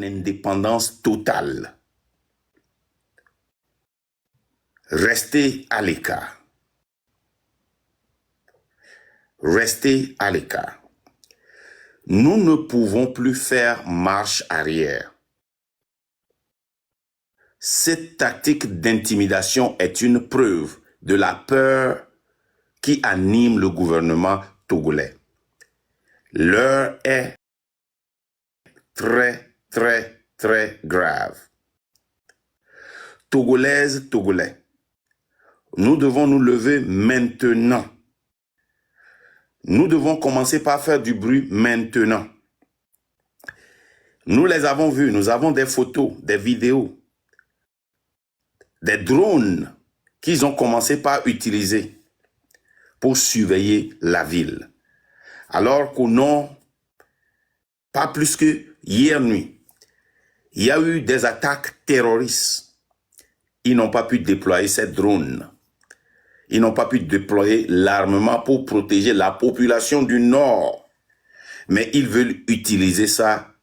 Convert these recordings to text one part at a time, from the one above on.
indépendance totale. Restez à l'écart. Restez à l'écart. Nous ne pouvons plus faire marche arrière. Cette tactique d'intimidation est une preuve de la peur qui anime le gouvernement togolais. L'heure est très, très, très grave. Togolaises, Togolais, nous devons nous lever maintenant. Nous devons commencer par faire du bruit maintenant. Nous les avons vus, nous avons des photos, des vidéos, des drones qu'ils ont commencé par utiliser pour surveiller la ville. Alors qu'au nom, pas plus que hier nuit, il y a eu des attaques terroristes. Ils n'ont pas pu déployer ces drones. Ils n'ont pas pu déployer l'armement pour protéger la population du Nord. Mais ils veulent utiliser ça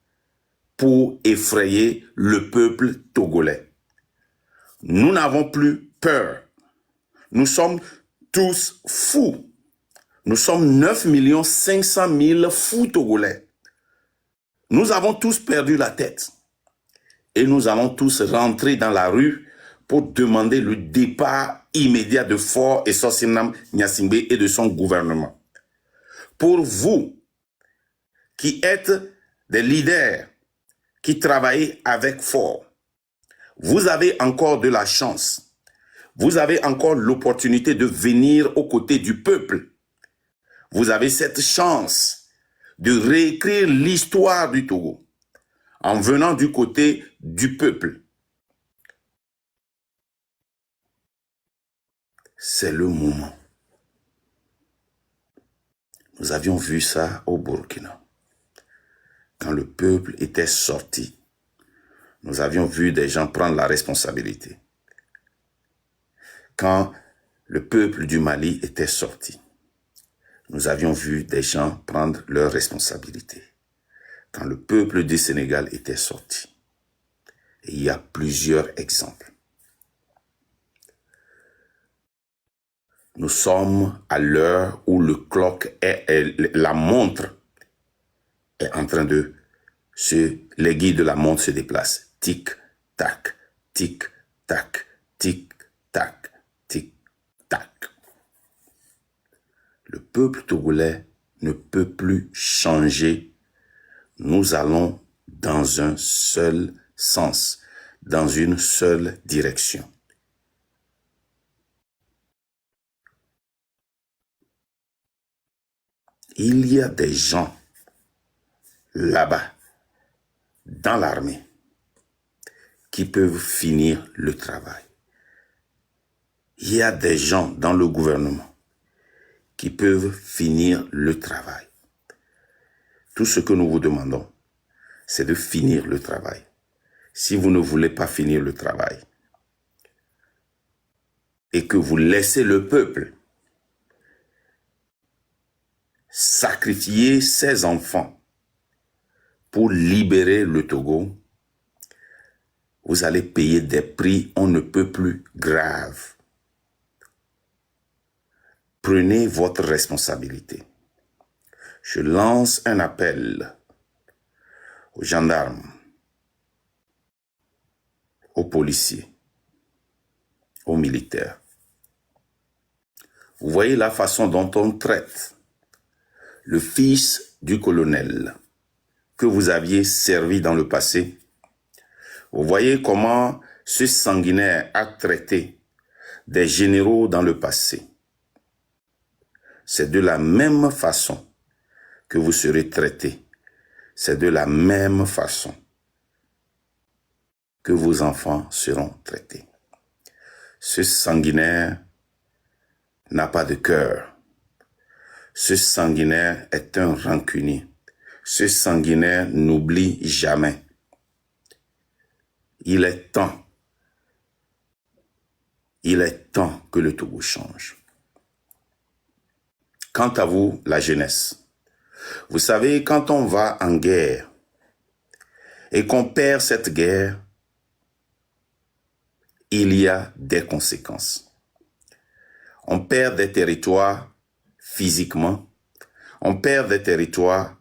pour effrayer le peuple togolais. Nous n'avons plus peur. Nous sommes tous fous. Nous sommes 9 500 000 fous togolais. Nous avons tous perdu la tête. Et nous allons tous rentrer dans la rue pour demander le départ immédiat de Faure et Sossinam Gnassingbé et de son gouvernement. Pour vous, qui êtes des leaders, qui travaillez avec Faure, vous avez encore de la chance. Vous avez encore l'opportunité de venir aux côtés du peuple. Vous avez cette chance de réécrire l'histoire du Togo en venant du côté du peuple. C'est le moment. Nous avions vu ça au Burkina. Quand le peuple était sorti, nous avions vu des gens prendre la responsabilité. Quand le peuple du Mali était sorti, nous avions vu des gens prendre leurs responsabilités. Quand le peuple du Sénégal était sorti. Et il y a plusieurs exemples. Nous sommes à l'heure où le clock la montre est en train de l'aiguille de la montre se déplace. Tic, tac, tic, tac, tic, tac, tic, tac. Le peuple togolais ne peut plus changer. Nous allons dans un seul sens, dans une seule direction. Il y a des gens là-bas, dans l'armée, qui peuvent finir le travail. Il y a des gens dans le gouvernement qui peuvent finir le travail. Tout ce que nous vous demandons, c'est de finir le travail. Si vous ne voulez pas finir le travail et que vous laissez le peuple sacrifier ses enfants pour libérer le Togo, vous allez payer des prix on ne peut plus graves. Prenez votre responsabilité. Je lance un appel aux gendarmes, aux policiers, aux militaires. Vous voyez la façon dont on traite le fils du colonel que vous aviez servi dans le passé. Vous voyez comment ce sanguinaire a traité des généraux dans le passé. C'est de la même façon que vous serez traités. C'est de la même façon que vos enfants seront traités. Ce sanguinaire n'a pas de cœur. Ce sanguinaire est un rancunier. Ce sanguinaire n'oublie jamais. Il est temps que le Togo change. Quant à vous, la jeunesse, vous savez, quand on va en guerre, et qu'on perd cette guerre, il y a des conséquences. On perd des territoires physiquement, on perd des territoires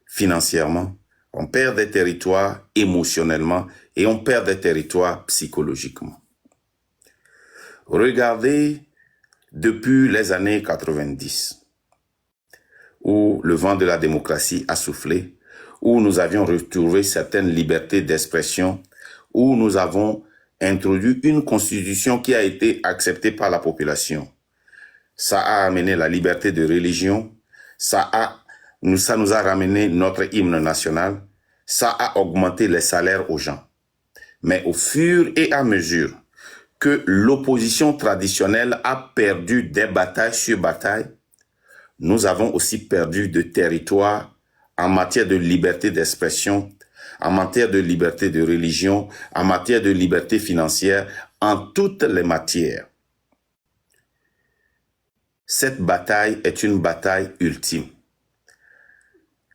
financièrement, on perd des territoires émotionnellement et on perd des territoires psychologiquement. Regardez depuis les années 90, où le vent de la démocratie a soufflé, où nous avions retrouvé certaines libertés d'expression, où nous avons introduit une constitution qui a été acceptée par la population. Ça a amené la liberté de religion, ça nous a ramené notre hymne national, ça a augmenté les salaires aux gens. Mais au fur et à mesure que l'opposition traditionnelle a perdu des batailles sur batailles, nous avons aussi perdu de territoire en matière de liberté d'expression, en matière de liberté de religion, en matière de liberté financière, en toutes les matières. Cette bataille est une bataille ultime.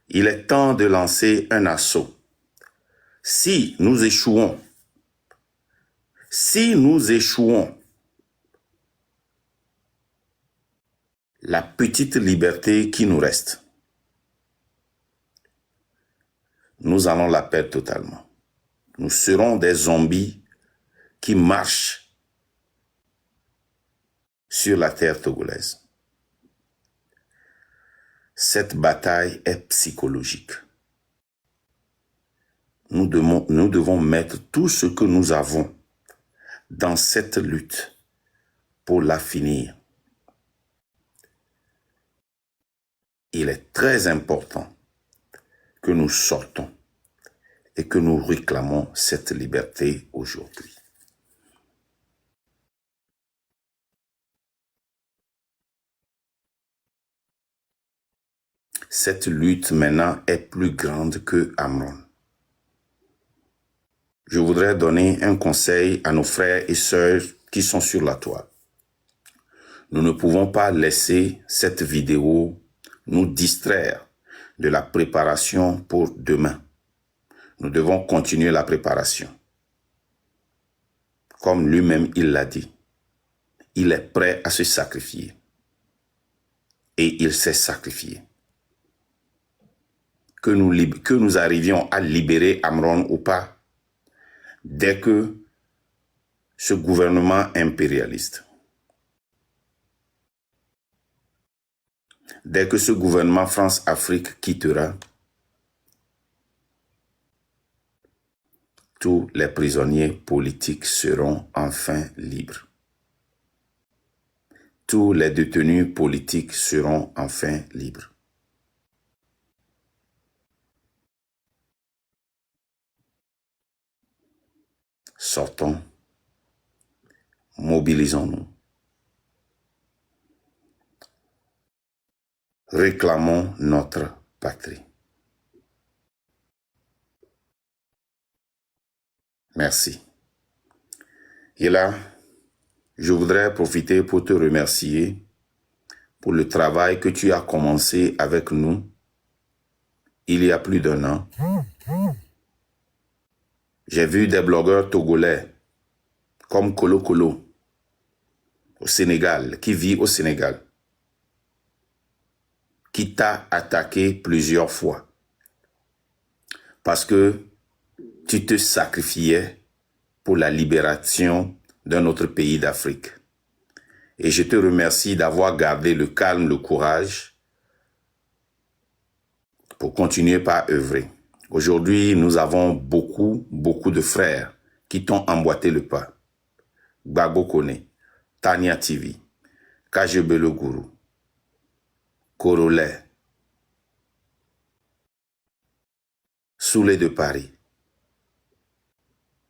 Il est temps de lancer un assaut. Si nous échouons, la petite liberté qui nous reste, nous allons la perdre totalement. Nous serons des zombies qui marchent sur la terre togolaise. Cette bataille est psychologique. Nous devons mettre tout ce que nous avons dans cette lutte pour la finir. Il est très important que nous sortons et que nous réclamons cette liberté aujourd'hui. Cette lutte maintenant est plus grande que Amron. Je voudrais donner un conseil à nos frères et sœurs qui sont sur la toile. Nous ne pouvons pas laisser cette vidéo nous distraire de la préparation pour demain. Nous devons continuer la préparation. Comme lui-même, il l'a dit, il est prêt à se sacrifier. Et il s'est sacrifié. Que nous arrivions à libérer Amron ou pas, dès que ce gouvernement impérialiste, dès que ce gouvernement France-Afrique quittera, tous les prisonniers politiques seront enfin libres. Tous les détenus politiques seront enfin libres. Sortons, mobilisons-nous, réclamons notre patrie. Merci. Et là, je voudrais profiter pour te remercier pour le travail que tu as commencé avec nous il y a plus d'1 an. J'ai vu des blogueurs togolais comme Kolo Kolo au Sénégal, qui vit au Sénégal, qui t'a attaqué plusieurs fois parce que tu te sacrifiais pour la libération d'un autre pays d'Afrique. Et je te remercie d'avoir gardé le calme, le courage pour continuer par œuvrer. Aujourd'hui, nous avons beaucoup de frères qui t'ont emboîté le pas. Gbagbo Kone, Tania TV, KGB Le Gourou, Korolais, Soulé de Paris,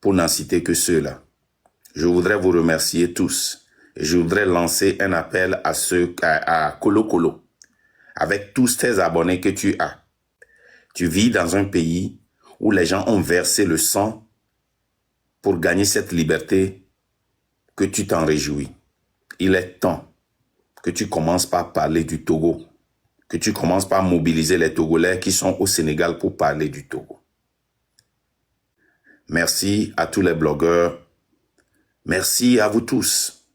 pour n'en citer que ceux-là. Je voudrais vous remercier tous et je voudrais lancer un appel à Kolo Kolo, avec tous tes abonnés que tu as. Tu vis dans un pays où les gens ont versé le sang pour gagner cette liberté, que tu t'en réjouis. Il est temps que tu commences par parler du Togo, que tu commences par mobiliser les Togolais qui sont au Sénégal pour parler du Togo. Merci à tous les blogueurs. Merci à vous tous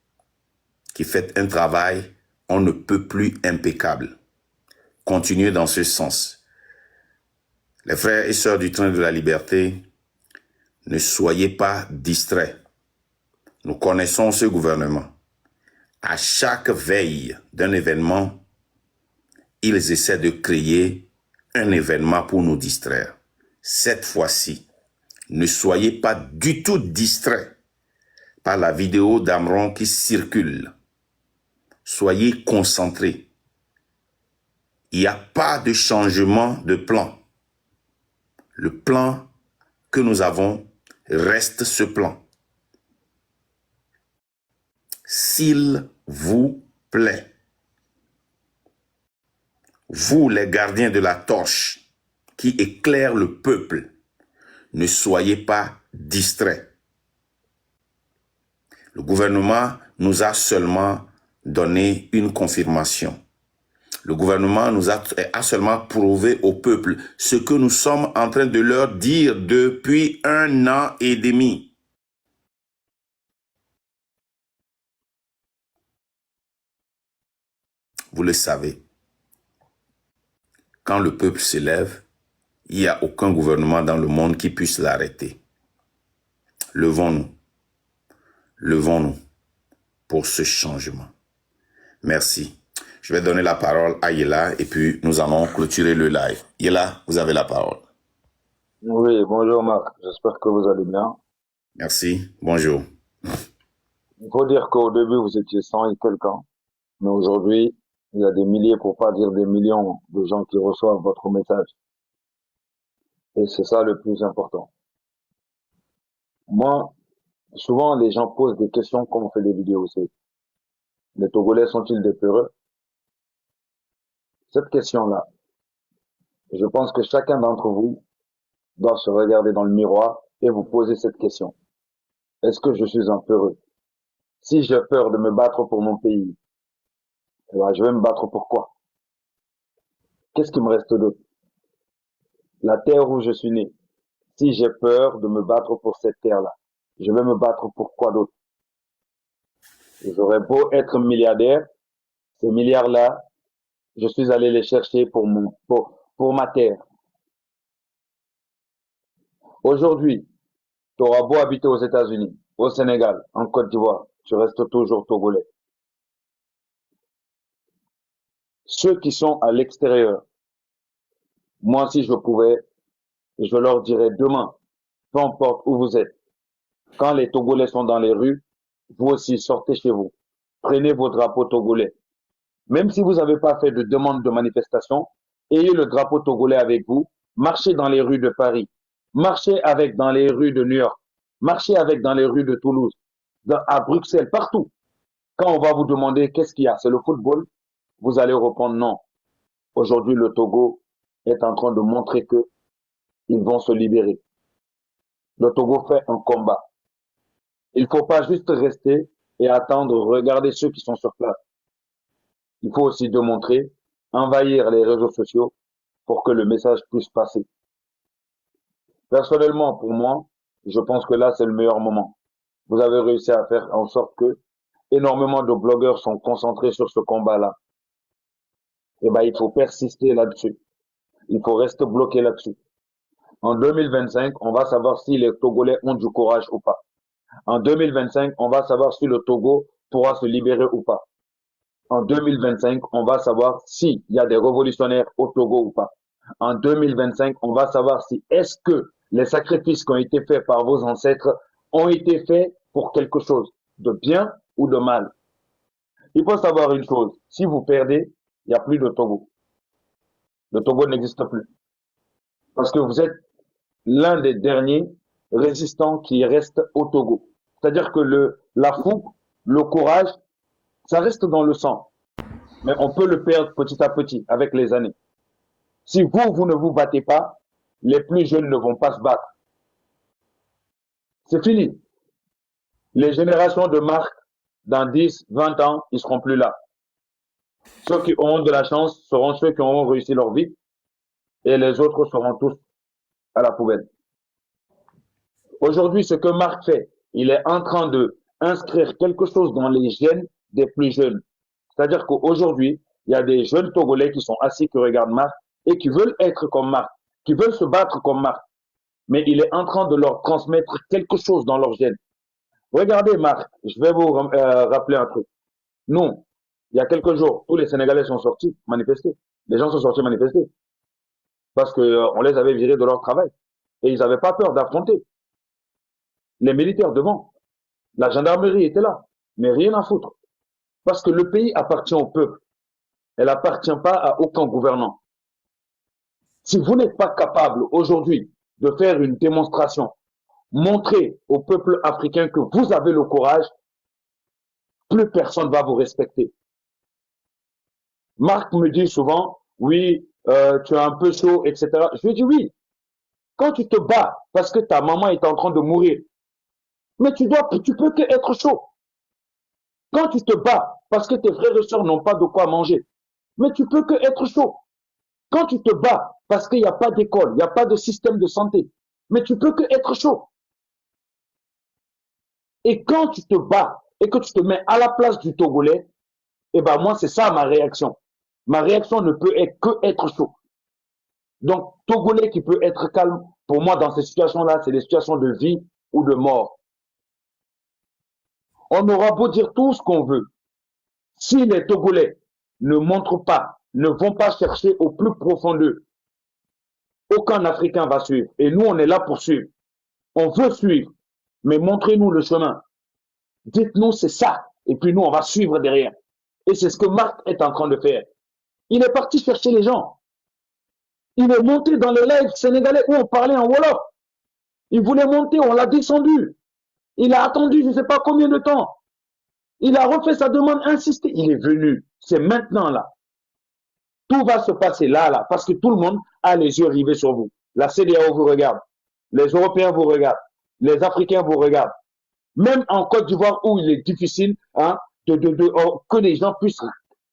qui faites un travail on ne peut plus impeccable. Continuez dans ce sens. Les frères et sœurs du train de la liberté, ne soyez pas distraits. Nous connaissons ce gouvernement. À chaque veille d'un événement, ils essaient de créer un événement pour nous distraire. Cette fois-ci, ne soyez pas du tout distraits par la vidéo d'Amron qui circule. Soyez concentrés. Il n'y a pas de changement de plan. Le plan que nous avons reste ce plan. S'il vous plaît, vous les gardiens de la torche qui éclairent le peuple, ne soyez pas distraits. Le gouvernement nous a seulement donné une confirmation. Le gouvernement nous a seulement prouvé au peuple ce que nous sommes en train de leur dire depuis 1 an et demi. Vous le savez, quand le peuple se lève, il n'y a aucun gouvernement dans le monde qui puisse l'arrêter. Levons-nous. Levons-nous pour ce changement. Merci. Je vais donner la parole à Yela et puis nous allons clôturer le live. Yela, vous avez la parole. Oui, bonjour Marc, j'espère que vous allez bien. Merci, bonjour. Il faut dire qu'au début vous étiez 100 et quelqu'un, mais aujourd'hui il y a des milliers, pour pas dire des millions de gens qui reçoivent votre message. Et c'est ça le plus important. Moi, souvent les gens posent des questions quand on fait des vidéos. C'est les Togolais sont-ils des peureux? Cette question-là, je pense que chacun d'entre vous doit se regarder dans le miroir et vous poser cette question. Est-ce que je suis un peureux? Si j'ai peur de me battre pour mon pays, eh ben, je vais me battre pour quoi? Qu'est-ce qui me reste d'autre? La terre où je suis né. Si j'ai peur de me battre pour cette terre-là, je vais me battre pour quoi d'autre? J'aurais beau être milliardaire, ces milliards-là, je suis allé les chercher pour ma terre. Aujourd'hui, tu auras beau habiter aux États-Unis, au Sénégal, en Côte d'Ivoire, tu restes toujours togolais. Ceux qui sont à l'extérieur, moi si je pouvais, je leur dirais demain, peu importe où vous êtes, quand les Togolais sont dans les rues, vous aussi sortez chez vous, prenez vos drapeaux togolais. Même si vous n'avez pas fait de demande de manifestation, ayez le drapeau togolais avec vous, marchez dans les rues de Paris, marchez avec dans les rues de New York, marchez avec dans les rues de Toulouse, à Bruxelles, partout. Quand on va vous demander qu'est-ce qu'il y a, c'est le football, vous allez répondre non. Aujourd'hui, le Togo est en train de montrer que ils vont se libérer. Le Togo fait un combat. Il ne faut pas juste rester et attendre, regarder ceux qui sont sur place. Il faut aussi démontrer, envahir les réseaux sociaux pour que le message puisse passer. Personnellement, pour moi, je pense que là, c'est le meilleur moment. Vous avez réussi à faire en sorte que énormément de blogueurs sont concentrés sur ce combat-là. Eh ben, il faut persister là-dessus. Il faut rester bloqué là-dessus. En 2025, on va savoir si les Togolais ont du courage ou pas. En 2025, on va savoir si le Togo pourra se libérer ou pas. En 2025, on va savoir s'il y a des révolutionnaires au Togo ou pas. En 2025, on va savoir si est-ce que les sacrifices qui ont été faits par vos ancêtres ont été faits pour quelque chose de bien ou de mal. Il faut savoir une chose, si vous perdez, il n'y a plus de Togo. Le Togo n'existe plus. Parce que vous êtes l'un des derniers résistants qui reste au Togo. C'est-à-dire que la fougue, le courage, ça reste dans le sang. Mais on peut le perdre petit à petit avec les années. Si vous ne vous battez pas, les plus jeunes ne vont pas se battre. C'est fini. Les générations de Marc, dans 10, 20 ans, ils seront plus là. Ceux qui auront de la chance seront ceux qui auront réussi leur vie et les autres seront tous à la poubelle. Aujourd'hui, ce que Marc fait, il est en train de inscrire quelque chose dans les gènes des plus jeunes. C'est-à-dire qu'aujourd'hui, il y a des jeunes Togolais qui sont assis, qui regardent Marc et qui veulent être comme Marc, qui veulent se battre comme Marc. Mais il est en train de leur transmettre quelque chose dans leur gène. Regardez Marc, je vais vous rappeler un truc. Nous, il y a quelques jours, tous les Sénégalais sont sortis manifester. Les gens sont sortis manifester parce qu'on les avait virés de leur travail. Et ils n'avaient pas peur d'affronter les militaires devant. La gendarmerie était là, mais rien à foutre. Parce que le pays appartient au peuple. Elle n'appartient pas à aucun gouvernant. Si vous n'êtes pas capable aujourd'hui de faire une démonstration, montrer au peuple africain que vous avez le courage, plus personne ne va vous respecter. Marc me dit souvent, oui, tu es un peu chaud, etc. Je lui dis oui. Quand tu te bats parce que ta maman est en train de mourir, mais tu peux que être chaud. Quand tu te bats parce que tes frères et sœurs n'ont pas de quoi manger, mais tu peux que être chaud. Quand tu te bats parce qu'il n'y a pas d'école, il n'y a pas de système de santé, mais tu peux que être chaud. Et quand tu te bats et que tu te mets à la place du Togolais, eh ben moi, c'est ça ma réaction. Ma réaction ne peut être que être chaud. Donc, Togolais qui peut être calme, pour moi, dans ces situations-là, c'est des situations de vie ou de mort. On aura beau dire tout ce qu'on veut. Si les Togolais ne montrent pas, ne vont pas chercher au plus profond d'eux, aucun Africain va suivre. Et nous, on est là pour suivre. On veut suivre, mais montrez-nous le chemin. Dites-nous c'est ça. Et puis nous, on va suivre derrière. Et c'est ce que Marc est en train de faire. Il est parti chercher les gens. Il est monté dans les lives sénégalais où on parlait en Wolof. Il voulait monter, on l'a descendu. Il a attendu je ne sais pas combien de temps. Il a refait sa demande, insisté. Il est venu. C'est maintenant là. Tout va se passer là, parce que tout le monde a les yeux rivés sur vous. La CEDEAO vous regarde. Les Européens vous regardent. Les Africains vous regardent. Même en Côte d'Ivoire où il est difficile que les gens puissent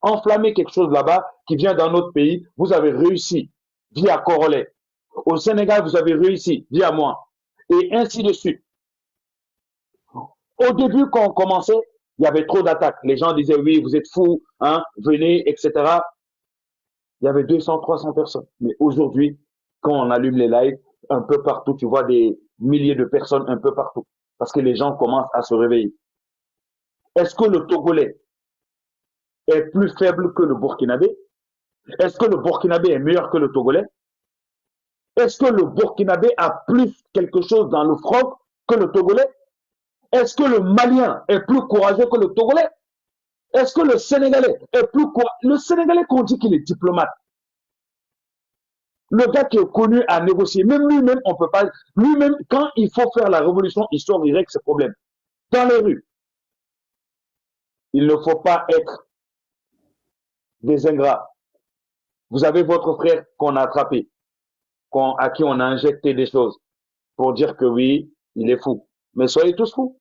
enflammer quelque chose là-bas qui vient d'un autre pays, vous avez réussi via Corolet. Au Sénégal, vous avez réussi via moi. Et ainsi de suite. Au début, quand on commençait, il y avait trop d'attaques. Les gens disaient, oui, vous êtes fous, hein, venez, etc. Il y avait 200, 300 personnes. Mais aujourd'hui, quand on allume les lives, un peu partout, tu vois des milliers de personnes un peu partout. Parce que les gens commencent à se réveiller. Est-ce que le Togolais est plus faible que le Burkinabé? Est-ce que le Burkinabé est meilleur que le Togolais? Est-ce que le Burkinabé a plus quelque chose dans le front que le Togolais? Est-ce que le Malien est plus courageux que le Togolais? Est-ce que le Sénégalais est plus courageux? Le Sénégalais qu'on dit qu'il est diplomate. Le gars qui est connu à négocier, même lui-même, on peut pas. Lui-même, quand il faut faire la révolution, il sort, il règle ses problèmes. Dans les rues, il ne faut pas être des ingrats. Vous avez votre frère qu'on a attrapé, à qui on a injecté des choses pour dire que oui, il est fou. Mais soyez tous fous.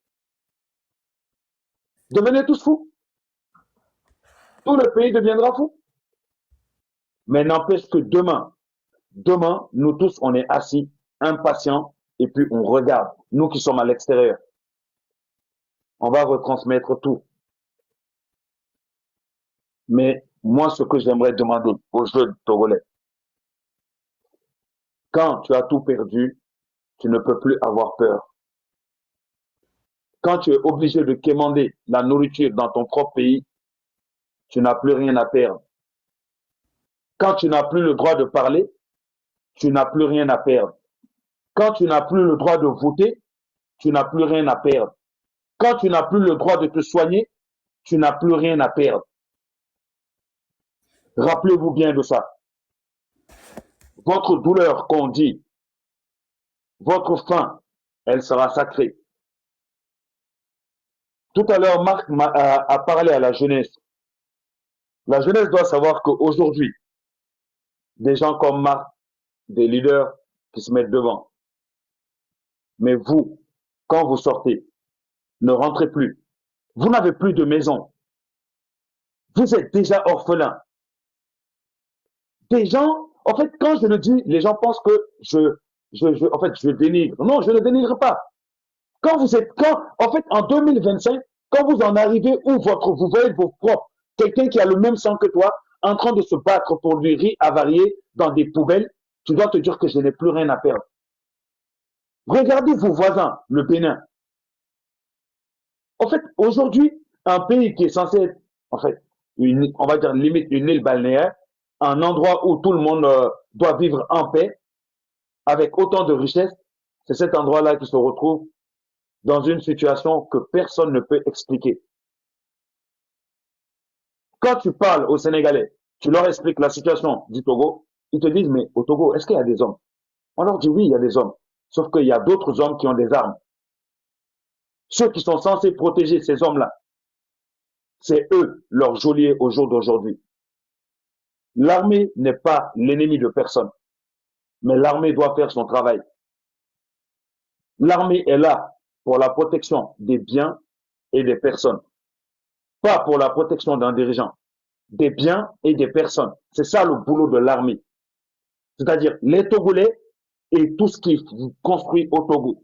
Devenez tous fous. Tout le pays deviendra fou. Mais n'empêche que demain, nous tous, on est assis, impatients, et puis on regarde, nous qui sommes à l'extérieur. On va retransmettre tout. Mais moi, ce que j'aimerais demander aux jeunes Togolais, quand tu as tout perdu, tu ne peux plus avoir peur. Quand tu es obligé de quémander la nourriture dans ton propre pays, tu n'as plus rien à perdre. Quand tu n'as plus le droit de parler, tu n'as plus rien à perdre. Quand tu n'as plus le droit de voter, tu n'as plus rien à perdre. Quand tu n'as plus le droit de te soigner, tu n'as plus rien à perdre. Rappelez-vous bien de ça. Votre douleur qu'on dit, votre faim, elle sera sacrée. Tout à l'heure, Marc a parlé à la jeunesse. La jeunesse doit savoir qu'aujourd'hui, des gens comme Marc, des leaders qui se mettent devant. Mais vous, quand vous sortez, ne rentrez plus. Vous n'avez plus de maison. Vous êtes déjà orphelin. Des gens, en fait, quand je le dis, les gens pensent que je dénigre. Non, je ne dénigre pas. En fait, en 2025, quand vous en arrivez où vous voyez vos propres, quelqu'un qui a le même sang que toi, en train de se battre pour du riz avarié dans des poubelles, tu dois te dire que je n'ai plus rien à perdre. Regardez vos voisins, le Bénin. En fait, aujourd'hui, un pays qui est censé être, en fait, on va dire limite une île balnéaire, un endroit où tout le monde doit vivre en paix, avec autant de richesses, c'est cet endroit-là qui se retrouve dans une situation que personne ne peut expliquer. Quand tu parles aux Sénégalais, tu leur expliques la situation du Togo, ils te disent, mais au Togo, est-ce qu'il y a des hommes? On leur dit, oui, il y a des hommes. Sauf qu'il y a d'autres hommes qui ont des armes. Ceux qui sont censés protéger ces hommes-là, c'est eux, leurs geôliers au jour d'aujourd'hui. L'armée n'est pas l'ennemi de personne, mais l'armée doit faire son travail. L'armée est là pour la protection des biens et des personnes, pas pour la protection d'un dirigeant, des biens et des personnes. C'est ça le boulot de l'armée. C'est-à-dire les Togolais et tout ce qui est construit au Togo.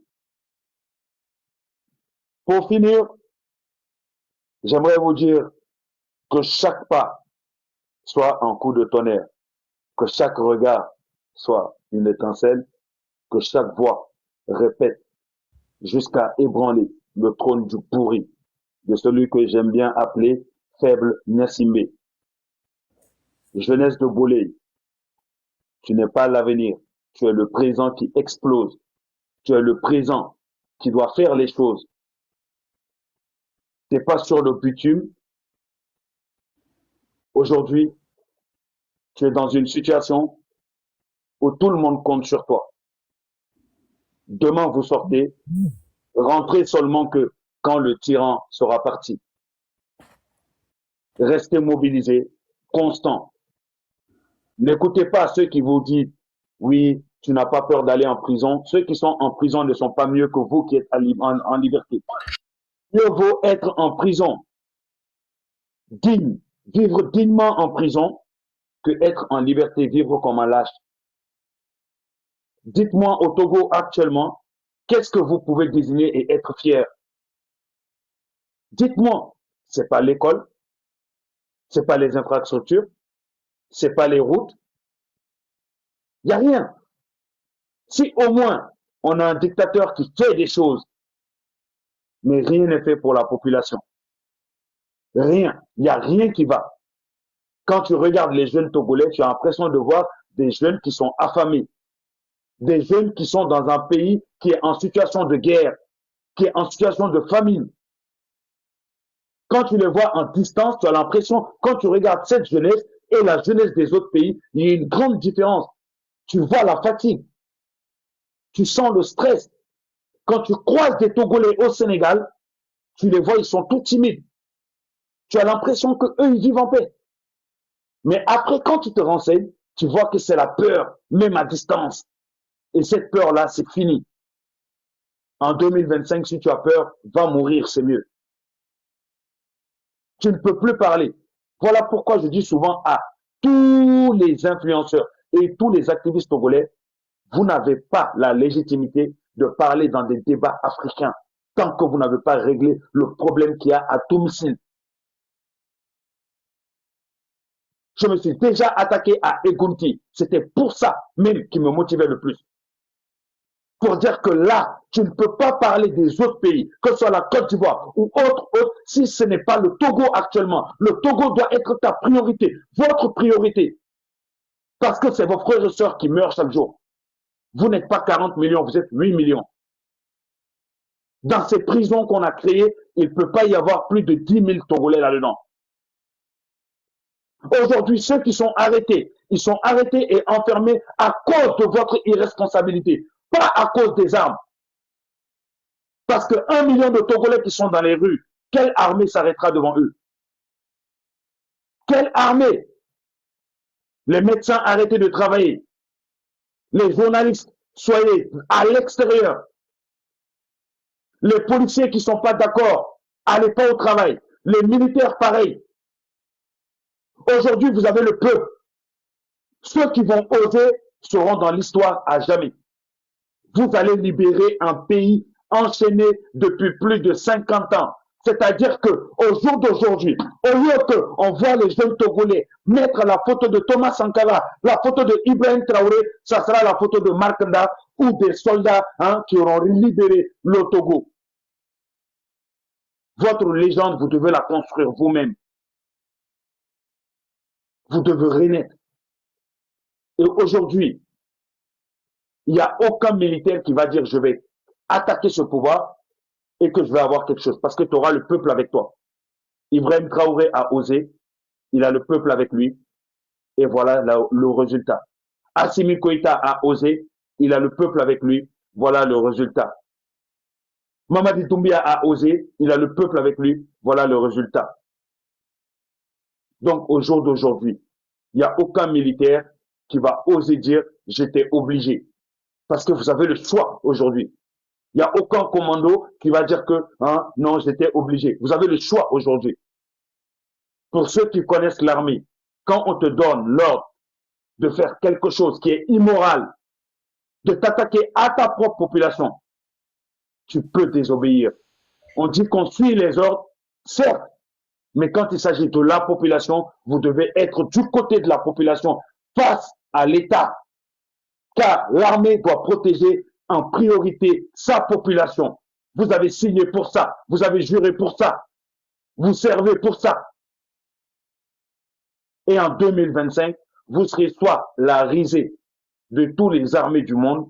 Pour finir, j'aimerais vous dire que chaque pas soit un coup de tonnerre, que chaque regard soit une étincelle, que chaque voix répète jusqu'à ébranler le trône du pourri de celui que j'aime bien appeler faible Nassimbe. Jeunesse de Boulay, tu n'es pas l'avenir, tu es le présent qui explose, tu es le présent qui doit faire les choses. Tu n'es pas sur le bitume. Aujourd'hui, tu es dans une situation où tout le monde compte sur toi. Demain, vous sortez, rentrez seulement que quand le tyran sera parti. Restez mobilisés, constants. N'écoutez pas ceux qui vous disent, oui, tu n'as pas peur d'aller en prison. Ceux qui sont en prison ne sont pas mieux que vous qui êtes en liberté. Mieux vaut être en prison digne, vivre dignement en prison, que être en liberté, vivre comme un lâche. Dites-moi au Togo actuellement, qu'est-ce que vous pouvez désigner et être fier? Dites-moi, c'est pas l'école, c'est pas les infrastructures, c'est pas les routes, il n'y a rien. Si au moins on a un dictateur qui fait des choses, mais rien n'est fait pour la population. Rien, il n'y a rien qui va. Quand tu regardes les jeunes Togolais, tu as l'impression de voir des jeunes qui sont affamés, des jeunes qui sont dans un pays qui est en situation de guerre, qui est en situation de famine. Quand tu les vois en distance, tu as l'impression, quand tu regardes cette jeunesse et la jeunesse des autres pays, il y a une grande différence. Tu vois la fatigue, tu sens le stress. Quand tu croises des Togolais au Sénégal, tu les vois, ils sont tout timides. Tu as l'impression qu'eux, ils vivent en paix. Mais après, quand tu te renseignes, tu vois que c'est la peur, même à distance. Et cette peur-là, c'est fini. En 2025, si tu as peur, va mourir, c'est mieux. Tu ne peux plus parler. Voilà pourquoi je dis souvent à tous les influenceurs et tous les activistes togolais, vous n'avez pas la légitimité de parler dans des débats africains tant que vous n'avez pas réglé le problème qu'il y a à domicile. Je me suis déjà attaqué à Egunti. C'était pour ça même qui me motivait le plus. Pour dire que là, tu ne peux pas parler des autres pays, que ce soit la Côte d'Ivoire ou autre, si ce n'est pas le Togo actuellement. Le Togo doit être ta priorité, votre priorité. Parce que c'est vos frères et sœurs qui meurent chaque jour. Vous n'êtes pas 40 millions, vous êtes 8 millions. Dans ces prisons qu'on a créées, il ne peut pas y avoir plus de 10 000 Togolais là-dedans. Aujourd'hui, ceux qui sont arrêtés, ils sont arrêtés et enfermés à cause de votre irresponsabilité, pas à cause des armes. Parce que 1 million de Togolais qui sont dans les rues, quelle armée s'arrêtera devant eux? Quelle armée? Les médecins arrêtés de travailler. Les journalistes, soyez à l'extérieur. Les policiers qui ne sont pas d'accord, allez pas au travail. Les militaires, pareil. Aujourd'hui, vous avez le peuple. Ceux qui vont oser seront dans l'histoire à jamais. Vous allez libérer un pays enchaîné depuis plus de 50 ans. C'est-à-dire qu'au jour d'aujourd'hui, au lieu qu'on voit les jeunes Togolais mettre la photo de Thomas Sankara, la photo de Ibrahim Traoré, ça sera la photo de Marc Nda ou des soldats qui auront libéré le Togo. Votre légende, vous devez la construire vous-même. Vous devez renaître. Et aujourd'hui, il n'y a aucun militaire qui va dire je vais attaquer ce pouvoir et que je vais avoir quelque chose. Parce que tu auras le peuple avec toi. Ibrahim Traoré a osé, il a le peuple avec lui, et voilà le résultat. Assimi Koïta a osé, il a le peuple avec lui, voilà le résultat. Mamadi Doumbia a osé, il a le peuple avec lui, voilà le résultat. Donc au jour d'aujourd'hui, il n'y a aucun militaire qui va oser dire j'étais obligé. Parce que vous avez le choix aujourd'hui. Il n'y a aucun commando qui va dire que non, j'étais obligé. Vous avez le choix aujourd'hui. Pour ceux qui connaissent l'armée, quand on te donne l'ordre de faire quelque chose qui est immoral, de t'attaquer à ta propre population, tu peux désobéir. On dit qu'on suit les ordres, certes, mais quand il s'agit de la population, vous devez être du côté de la population face à l'État, car l'armée doit protéger en priorité sa population. Vous avez signé pour ça, vous avez juré pour ça, vous servez pour ça. Et en 2025, vous serez soit la risée de tous les armées du monde,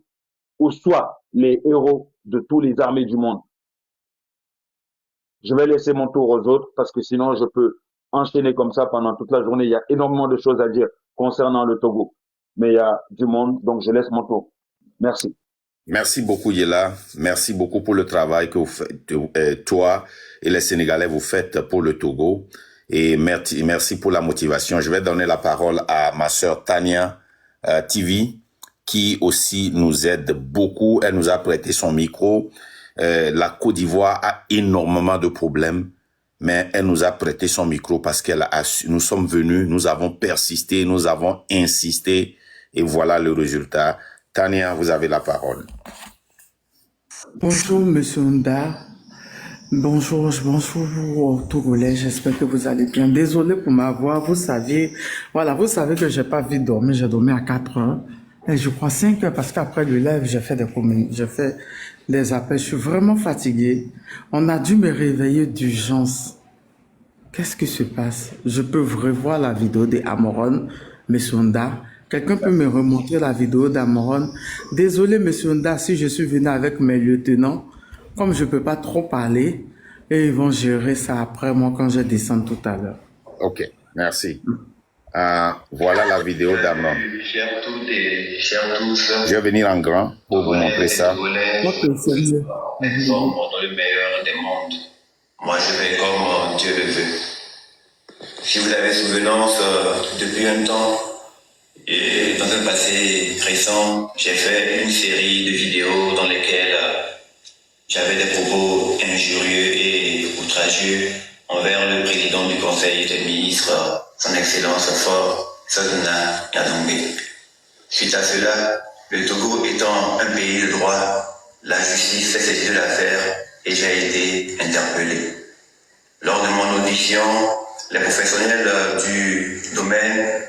ou soit les héros de tous les armées du monde. Je vais laisser mon tour aux autres parce que sinon je peux enchaîner comme ça pendant toute la journée. Il y a énormément de choses à dire concernant le Togo. Mais il y a du monde, donc je laisse mon tour. Merci. Merci beaucoup, Yela. Merci beaucoup pour le travail que vous faites, toi et les Sénégalais vous faites pour le Togo. Et merci pour la motivation. Je vais donner la parole à ma sœur Tania TV, qui aussi nous aide beaucoup. Elle nous a prêté son micro. La Côte d'Ivoire a énormément de problèmes, mais elle nous a prêté son micro parce nous sommes venus, nous avons persisté, nous avons insisté, et voilà le résultat. Tania, vous avez la parole. Bonjour, Monsieur Nda. Bonjour aux Togolais. J'espère que vous allez bien. Désolé pour ma voix. Vous savez que j'ai pas vite dormi. J'ai dormi à 4 heures. Et je crois 5 heures parce qu'après le live, j'ai fait des appels. Je suis vraiment fatigué. On a dû me réveiller d'urgence. Qu'est-ce qui se passe? Je peux revoir la vidéo d'Amoron, Monsieur Nda. Quelqu'un peut me remontrer la vidéo d'Amoron? Désolé, Monsieur Nda, si je suis venu avec mes lieutenants, comme je ne peux pas trop parler, et ils vont gérer ça après moi quand je descends tout à l'heure. Ok, merci. Voilà la vidéo d'Amoron. Je vais venir en grand pour vous montrer ça. Ok, c'est mieux. Elles sont dans le meilleur des mondes. Moi, je vais comme Dieu le veut. Si vous avez souvenance, depuis un temps, et dans un passé récent, j'ai fait une série de vidéos dans lesquelles j'avais des propos injurieux et outragieux envers le président du Conseil des ministres, son Excellence Faure Gnassingbe. Suite à cela, le Togo étant un pays de droit, la justice s'est saisie de l'affaire et j'ai été interpellé. Lors de mon audition, les professionnels du domaine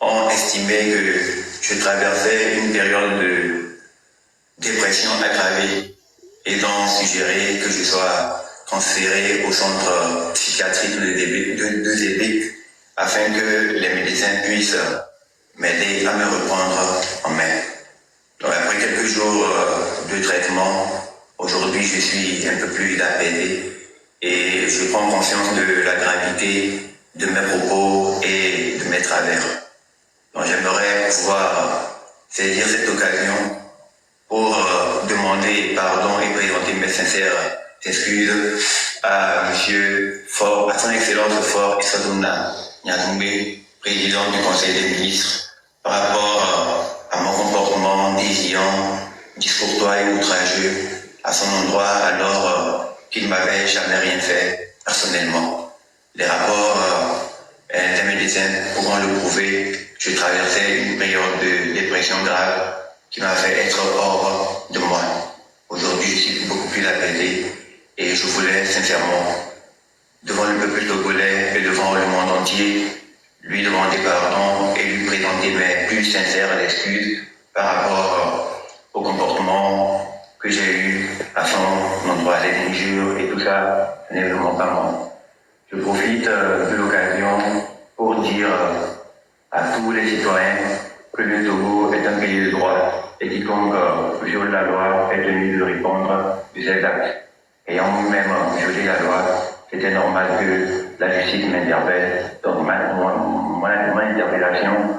ont estimé que je traversais une période de dépression aggravée et ont suggéré que je sois transféré au centre psychiatrique de Zébik afin que les médecins puissent m'aider à me reprendre en main. Donc après quelques jours de traitement, aujourd'hui je suis un peu plus apaisé et je prends conscience de la gravité de mes propos et de mes travers. Donc j'aimerais pouvoir saisir cette occasion pour demander pardon et présenter mes sincères excuses à Monsieur Faure, à son Excellence Faure Gnassingbe, président du Conseil des ministres, par rapport à mon comportement désiant, discourtois et outrageux à son endroit alors qu'il m'avait jamais rien fait personnellement. Les rapports des médecins pourront le prouver. Je traversais une période de dépression grave qui m'a fait être hors de moi. Aujourd'hui, je suis beaucoup plus apaisé et je voulais sincèrement, devant le peuple togolais et devant le monde entier, lui demander pardon et lui présenter mes plus sincères excuses par rapport au comportement que j'ai eu à son endroit, les injures et tout ça, ce n'est vraiment pas moi. Je profite de l'occasion pour dire à tous les citoyens que le Togo est un pays de droit et quiconque viole la loi est tenu de répondre de ses actes. Ayant nous-mêmes violé la loi, c'était normal que la justice m'interpelle. Donc mon interpellation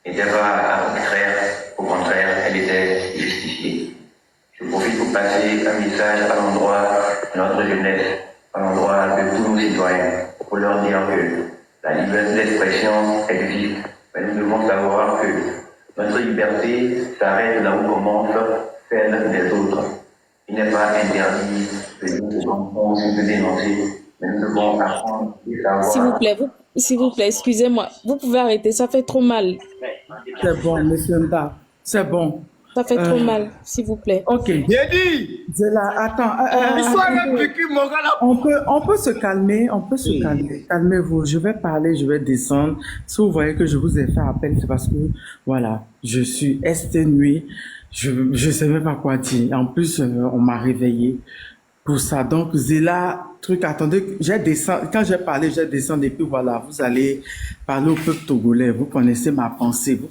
n'était pas arbitraire, au contraire, elle était justifiée. Je profite pour passer un message à l'endroit de notre jeunesse, à l'endroit de tous nos citoyens, pour leur dire que la liberté d'expression existe, mais nous devons savoir que notre liberté s'arrête là où commence celle des autres. Il n'est pas interdit de dire ce qu'on pense, de dénoncer, mais nous devons apprendre et savoir. S'il vous plaît, excusez-moi. Vous pouvez arrêter, ça fait trop mal. C'est bon, monsieur Nda. C'est bon. Ça fait trop mal, s'il vous plaît. Ok. Yedi, Zéla, attends. histoire de Biki Mogala. On peut se calmer, on peut se calmer. Calmez-vous, je vais parler, je vais descendre. Si vous voyez que je vous ai fait appel, c'est parce que, voilà, je suis exténué. Je sais même pas quoi dire. En plus, on m'a réveillé pour ça. Donc, Zéla, attendez, j'ai descendu. Quand j'ai parlé, j'ai descendu et puis voilà, vous allez parler au peuple togolais. Vous connaissez ma pensée, vous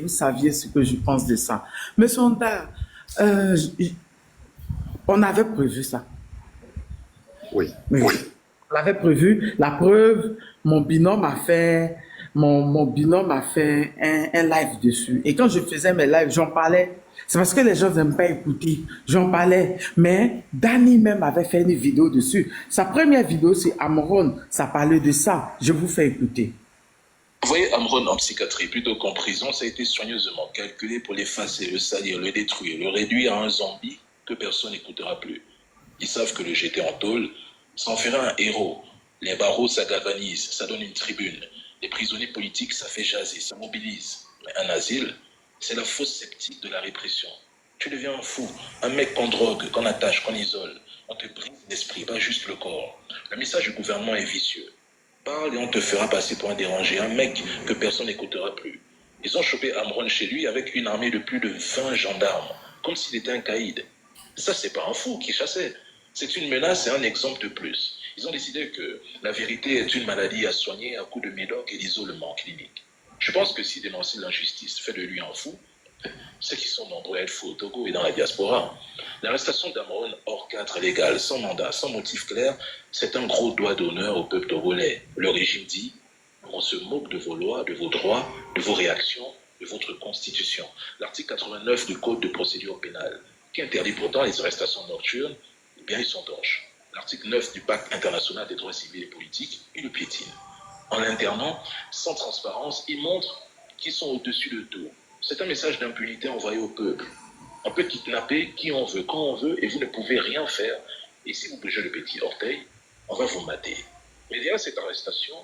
saviez ce que je pense de ça. Mais Sonda, on avait prévu ça. Oui. Oui. On l'avait prévu. La preuve, mon binôme a fait un live dessus. Et quand je faisais mes lives, j'en parlais. C'est parce que les gens n'aiment pas écouter. J'en parlais. Mais Danny même avait fait une vidéo dessus. Sa première vidéo, c'est Amron. Ça parlait de ça. Je vous fais écouter. Vous voyez, Amron en psychiatrie, plutôt qu'en prison, ça a été soigneusement calculé pour l'effacer, le salir, le détruire, le réduire à un zombie que personne n'écoutera plus. Ils savent que le jeter en tôle, ça en fera un héros. Les barreaux, ça galvanise, ça donne une tribune. Les prisonniers politiques, ça fait jaser, ça mobilise. Mais un asile, c'est la fausse sceptique de la répression. Tu deviens un fou, un mec qu'on drogue, qu'on attache, qu'on isole. On te brise l'esprit, pas juste le corps. Le message du gouvernement est vicieux. Parle et on te fera passer pour un dérangé, un mec que personne n'écoutera plus. Ils ont chopé Amron chez lui avec une armée de plus de 20 gendarmes, comme s'il était un caïd. Ça, c'est pas un fou qui chassait. C'est une menace et un exemple de plus. Ils ont décidé que la vérité est une maladie à soigner à coups de médoc et d'isolement clinique. Je pense que si dénoncer l'injustice fait de lui un fou, ceux qui sont nombreux à être fous au Togo et dans la diaspora, l'arrestation d'Amron hors cadre légal, sans mandat, sans motif clair, c'est un gros doigt d'honneur au peuple togolais. Le régime dit, on se moque de vos lois, de vos droits, de vos réactions, de votre constitution. L'article 89 du Code de procédure pénale, qui interdit pourtant les arrestations nocturnes, eh bien ils sont torches. L'article 9 du Pacte international des droits civils et politiques, il le piétine. En l'internant, sans transparence, ils montrent qu'ils sont au-dessus de tout. C'est un message d'impunité envoyé au peuple. On peut kidnapper qui on veut, quand on veut, et vous ne pouvez rien faire. Et si vous bougez le petit orteil, on va vous mater. Mais derrière cette arrestation,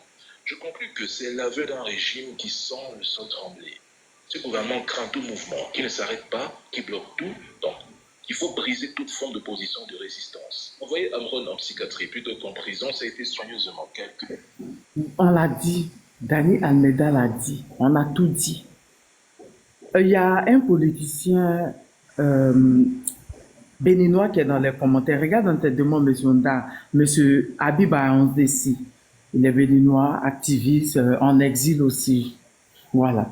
je conclus que c'est l'aveu d'un régime qui sent le sol trembler. Ce gouvernement craint tout mouvement, qui ne s'arrête pas, qui bloque tout. Donc, il faut briser toute forme d'opposition, de résistance. Vous voyez, Amron en psychiatrie, plutôt qu'en prison, ça a été soigneusement calculé. On l'a dit. Dani Almeida l'a dit. On a tout dit. Il y a un politicien béninois qui est dans les commentaires. Regarde dans tes demandes, monsieur Habib Aondessi. Il est béninois, activiste, en exil aussi. Voilà.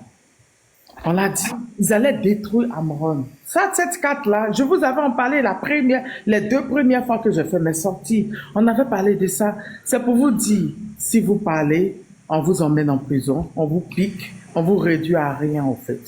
On l'a dit, ils allaient détruire Amron. Ça, cette carte-là, je vous avais en parlé les 2 premières fois que j'ai fait mes sorties. On avait parlé de ça. C'est pour vous dire, si vous parlez, on vous emmène en prison, on vous pique, on vous réduit à rien, en fait.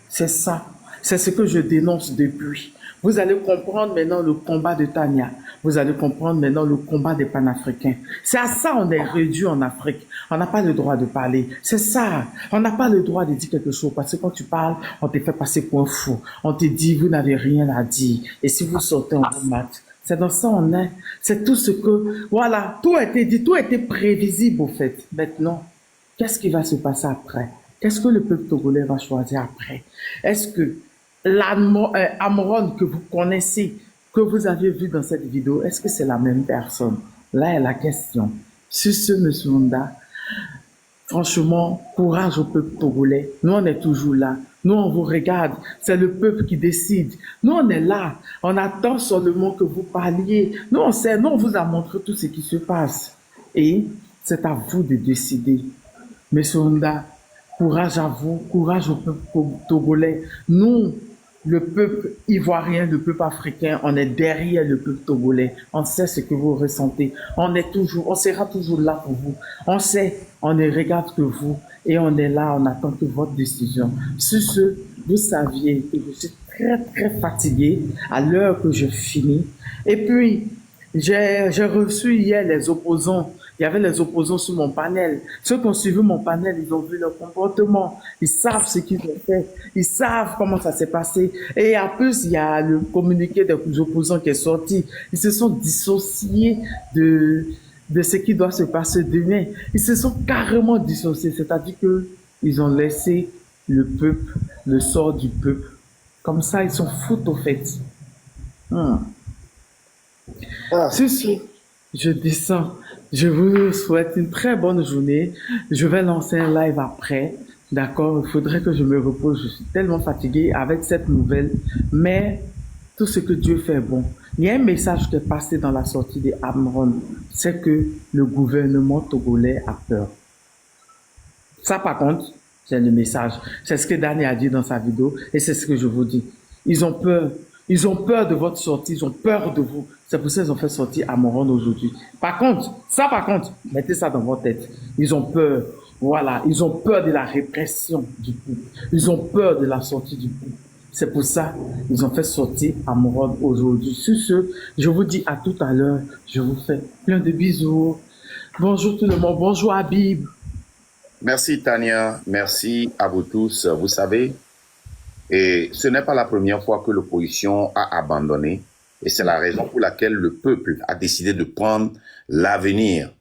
C'est ça. C'est ce que je dénonce depuis. Vous allez comprendre maintenant le combat de Tania. Vous allez comprendre maintenant le combat des panafricains. C'est à ça on est réduit en Afrique. On n'a pas le droit de parler. C'est ça. On n'a pas le droit de dire quelque chose. Parce que quand tu parles, on te fait passer pour un fou. On te dit, vous n'avez rien à dire. Et si vous sortez, on vous mate. C'est dans ça on est. C'est tout ce que... Voilà. Tout a été dit. Tout a été prévisible, au fait. Maintenant, qu'est-ce qui va se passer après? Qu'est-ce que le peuple togolais va choisir après? Est-ce que Amron que vous connaissez, que vous aviez vu dans cette vidéo, est-ce que c'est la même personne? Là est la question. Sur ce, monsieur Honda, franchement, courage au peuple togolais. Nous, on est toujours là. Nous, on vous regarde. C'est le peuple qui décide. Nous, on est là. On attend seulement que vous parliez. Nous, on sait. Nous, on vous a montré tout ce qui se passe. Et c'est à vous de décider. Monsieur Honda, courage à vous. Courage au peuple togolais. Nous, le peuple ivoirien, le peuple africain, on est derrière le peuple togolais. On sait ce que vous ressentez. On sera toujours là pour vous. On sait, on ne regarde que vous et on est là, on attend que votre décision. Sur ce, vous saviez que je suis très fatigué à l'heure que je finis. Et puis, j'ai reçu hier les opposants. Il y avait les opposants sur mon panel. Ceux qui ont suivi mon panel, ils ont vu leur comportement. Ils savent ce qu'ils ont fait. Ils savent comment ça s'est passé. Et en plus, il y a le communiqué des opposants qui est sorti. Ils se sont dissociés de ce qui doit se passer demain. Ils se sont carrément dissociés. C'est-à-dire que ils ont laissé le peuple, le sort du peuple. Comme ça, ils s'en foutent au fait. Sur ce, je descends. Je vous souhaite une très bonne journée. Je vais lancer un live après. D'accord? Il faudrait que je me repose. Je suis tellement fatigué avec cette nouvelle. Mais tout ce que Dieu fait est bon. Il y a un message qui est passé dans la sortie de Amron. C'est que le gouvernement togolais a peur. Ça, par contre, c'est le message. C'est ce que Danny a dit dans sa vidéo. Et c'est ce que je vous dis. Ils ont peur. Ils ont peur de votre sortie, ils ont peur de vous. C'est pour ça qu'ils ont fait sortir Amron aujourd'hui. Par contre, mettez ça dans votre tête. Ils ont peur. Voilà, ils ont peur de la répression du peuple. Ils ont peur de la sortie du peuple. C'est pour ça qu'ils ont fait sortir Amron aujourd'hui. Sur ce, je vous dis à tout à l'heure. Je vous fais plein de bisous. Bonjour tout le monde. Bonjour Habib. Merci Tania, merci à vous tous. Vous savez, et ce n'est pas la première fois que l'opposition a abandonné, et c'est la raison pour laquelle le peuple a décidé de prendre l'avenir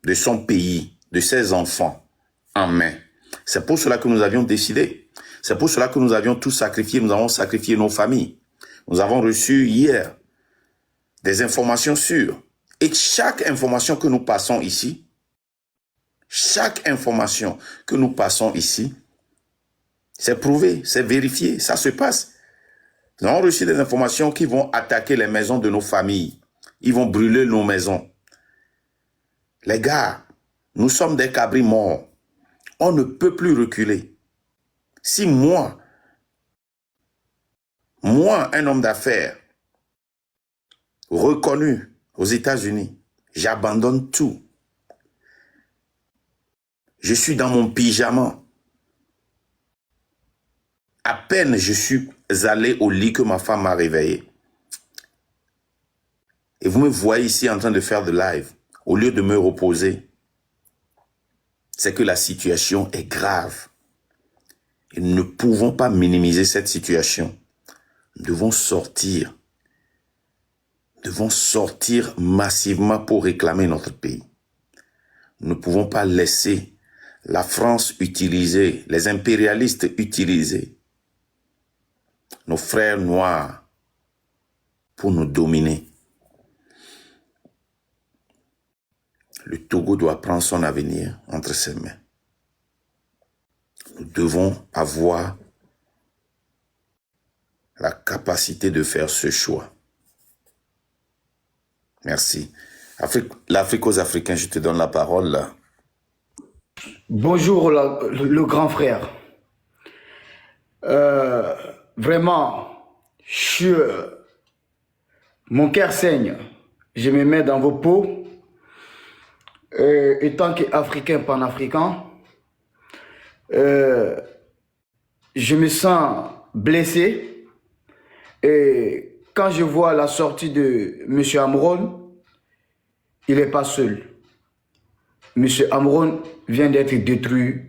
de son pays, de ses enfants en main. C'est pour cela que nous avions décidé. C'est pour cela que nous avions tout sacrifié. Nous avons sacrifié nos familles. Nous avons reçu hier des informations sûres. Et chaque information que nous passons ici, c'est prouvé, c'est vérifié, ça se passe. Nous avons reçu des informations qui vont attaquer les maisons de nos familles. Ils vont brûler nos maisons. Les gars, nous sommes des cabris morts. On ne peut plus reculer. Si moi, un homme d'affaires, reconnu aux États-Unis, j'abandonne tout. Je suis dans mon pyjama. À peine je suis allé au lit que ma femme m'a réveillé. Et vous me voyez ici en train de faire de live. Au lieu de me reposer, c'est que la situation est grave. Et nous ne pouvons pas minimiser cette situation. Nous devons sortir. Nous devons sortir massivement pour réclamer notre pays. Nous ne pouvons pas laisser la France utiliser, les impérialistes utiliser nos frères noirs pour nous dominer. Le Togo doit prendre son avenir entre ses mains. Nous devons avoir la capacité de faire ce choix. Merci. L'Afrique aux Africains, je te donne la parole là. Bonjour le grand frère. Vraiment, mon cœur saigne. Je me mets dans vos peaux. Étant qu'Africain panafricain, je me sens blessé. Et quand je vois la sortie de M. Amron, il n'est pas seul. M. Amron vient d'être détruit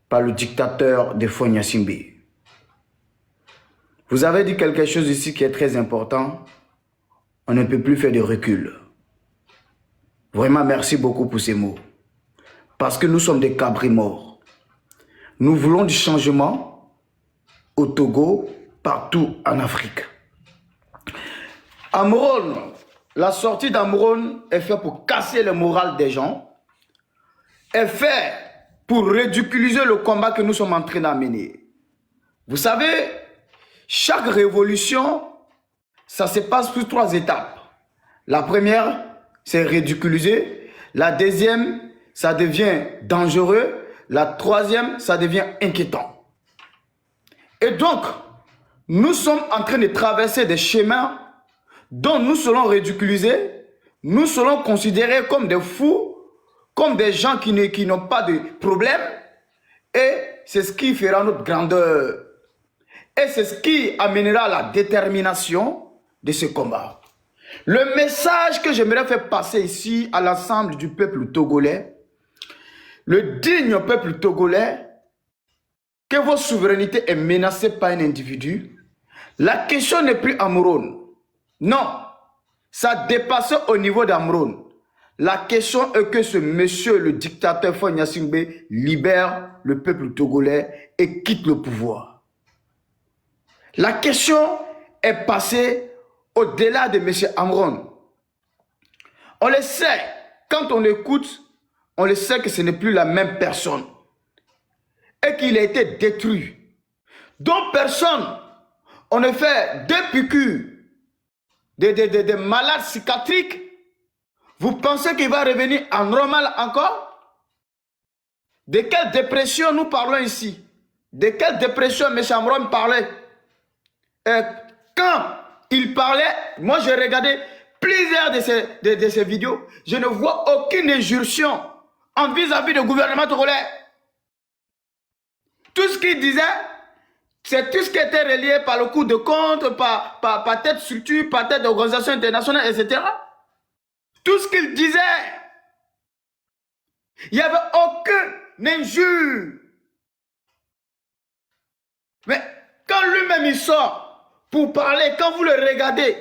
par le dictateur de Fonia Simbe. Vous avez dit quelque chose ici qui est très important. On ne peut plus faire de recul. Vraiment, merci beaucoup pour ces mots. Parce que nous sommes des cabris morts. Nous voulons du changement au Togo, partout en Afrique. Amron, la sortie d'Amron est faite pour casser le moral des gens, est faite pour ridiculiser le combat que nous sommes en train d'amener. Vous savez, chaque révolution, ça se passe sur 3 étapes. La première, c'est ridiculiser. La deuxième, ça devient dangereux. La troisième, ça devient inquiétant. Et donc, nous sommes en train de traverser des chemins dont nous serons ridiculisés, nous serons considérés comme des fous, comme des gens qui n'ont pas de problème. Et c'est ce qui fera notre grandeur. Et c'est ce qui amènera la détermination de ce combat. Le message que j'aimerais faire passer ici à l'ensemble du peuple togolais, le digne peuple togolais, que votre souveraineté est menacée par un individu, la question n'est plus Amron. Non, ça dépasse au niveau d'Amron. La question est que ce monsieur, le dictateur Faure Gnassingbé, libère le peuple togolais et quitte le pouvoir. La question est passée au-delà de M. Amron. On le sait, quand on l'écoute, on le sait que ce n'est plus la même personne. Et qu'il a été détruit. Donc personne, on a fait 2 piqûres des malades psychiatriques. Vous pensez qu'il va revenir en normal encore? De quelle dépression nous parlons ici? De quelle dépression M. Amron parlait? Quand il parlait, moi j'ai regardé plusieurs de ces vidéos, je ne vois aucune injonction en vis-à-vis du gouvernement togolais. Tout ce qu'il disait, c'est tout ce qui était relié par le coup de compte, par tête structure, par tête d'organisation internationale, etc. Tout ce qu'il disait, il n'y avait aucune injure. Mais quand lui-même il sort pour parler, quand vous le regardez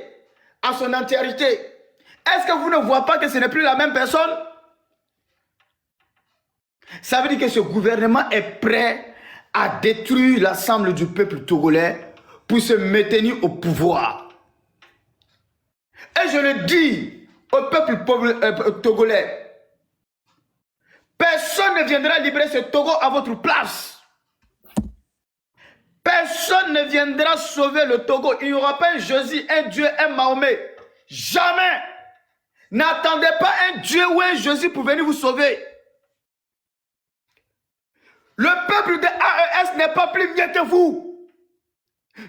à son entièreté, est-ce que vous ne voyez pas que ce n'est plus la même personne? Ça veut dire que ce gouvernement est prêt à détruire l'ensemble du peuple togolais pour se maintenir au pouvoir. Et je le dis au peuple togolais, personne ne viendra libérer ce Togo à votre place. Personne ne viendra sauver le Togo. Il n'y aura pas un Jésus, un Dieu, un Mahomet. Jamais. N'attendez pas un Dieu ou un Jésus pour venir vous sauver. Le peuple de AES n'est pas plus mieux que vous.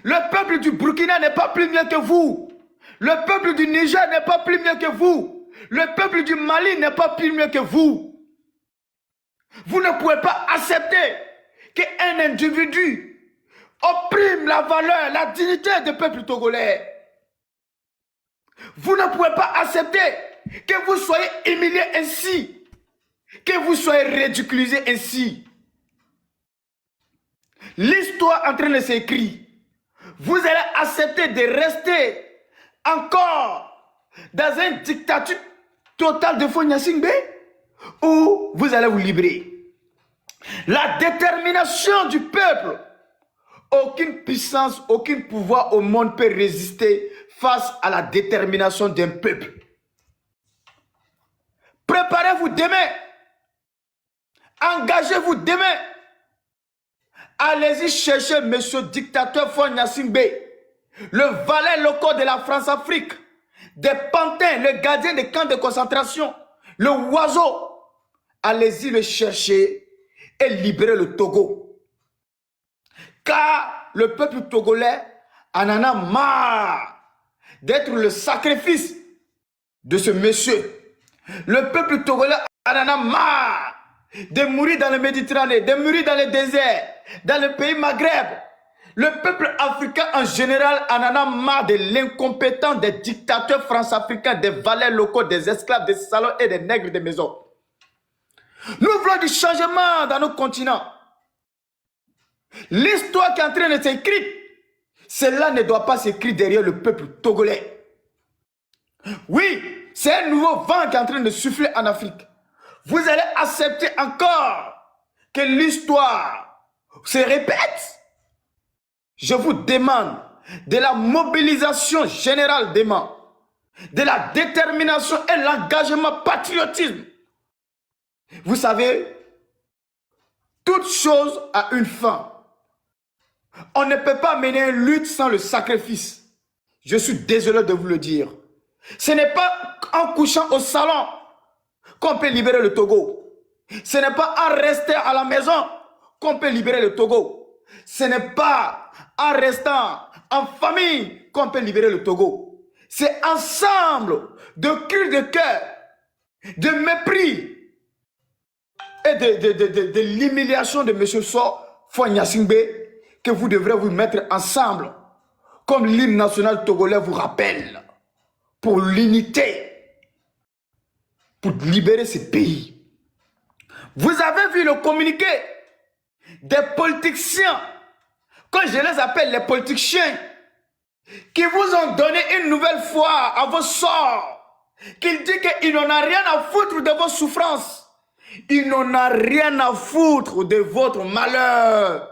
Le peuple du Burkina n'est pas plus mieux que vous. Le peuple du Niger n'est pas plus mieux que vous. Le peuple du Mali n'est pas plus mieux que vous. Vous ne pouvez pas accepter qu'un individu opprime la valeur, la dignité du peuple togolais. Vous ne pouvez pas accepter que vous soyez humilié ainsi, que vous soyez ridiculisé ainsi. L'histoire en train de s'écrire. Vous allez accepter de rester encore dans une dictature totale de Faure Gnassingbé ou vous allez vous libérer. La détermination du peuple, aucune puissance, aucun pouvoir au monde peut résister face à la détermination d'un peuple. Préparez-vous demain. Engagez-vous demain. Allez-y chercher M. dictateur Faure Gnassingbé, le valet local de la France-Afrique, des pantins, le gardien des camps de concentration, le oiseau. Allez-y le chercher et libérer le Togo. Car le peuple togolais en a marre d'être le sacrifice de ce monsieur. Le peuple togolais en a marre de mourir dans le Méditerranée, de mourir dans le désert, dans le pays Maghreb. Le peuple africain en général en a marre de l'incompétence des dictateurs france-africains, des valets locaux, des esclaves, des salons et des nègres de maison. Nous voulons du changement dans nos continents. L'histoire qui est en train de s'écrire, cela ne doit pas s'écrire derrière le peuple togolais. Oui, c'est un nouveau vent qui est en train de souffler en Afrique. Vous allez accepter encore que l'histoire se répète? Je vous demande de la mobilisation générale demain. de la détermination et l'engagement patriotisme. Vous savez, toute chose a une fin. On ne peut pas mener une lutte sans le sacrifice. Je suis désolé de vous le dire. Ce n'est pas en couchant au salon qu'on peut libérer le Togo. Ce n'est pas en restant à la maison qu'on peut libérer le Togo. Ce n'est pas en restant en famille qu'on peut libérer le Togo. C'est ensemble de cris de cœur, de mépris et de l'humiliation de M. Faure Gnassingbé que vous devrez vous mettre ensemble, comme l'hymne national togolais vous rappelle, pour l'unité, pour libérer ce pays. Vous avez vu le communiqué des politiciens, quand je les appelle les politiciens, qui vous ont donné une nouvelle fois à vos sorts, qu'ils disent qu'ils n'en ont rien à foutre de vos souffrances. Ils n'en ont rien à foutre de votre malheur.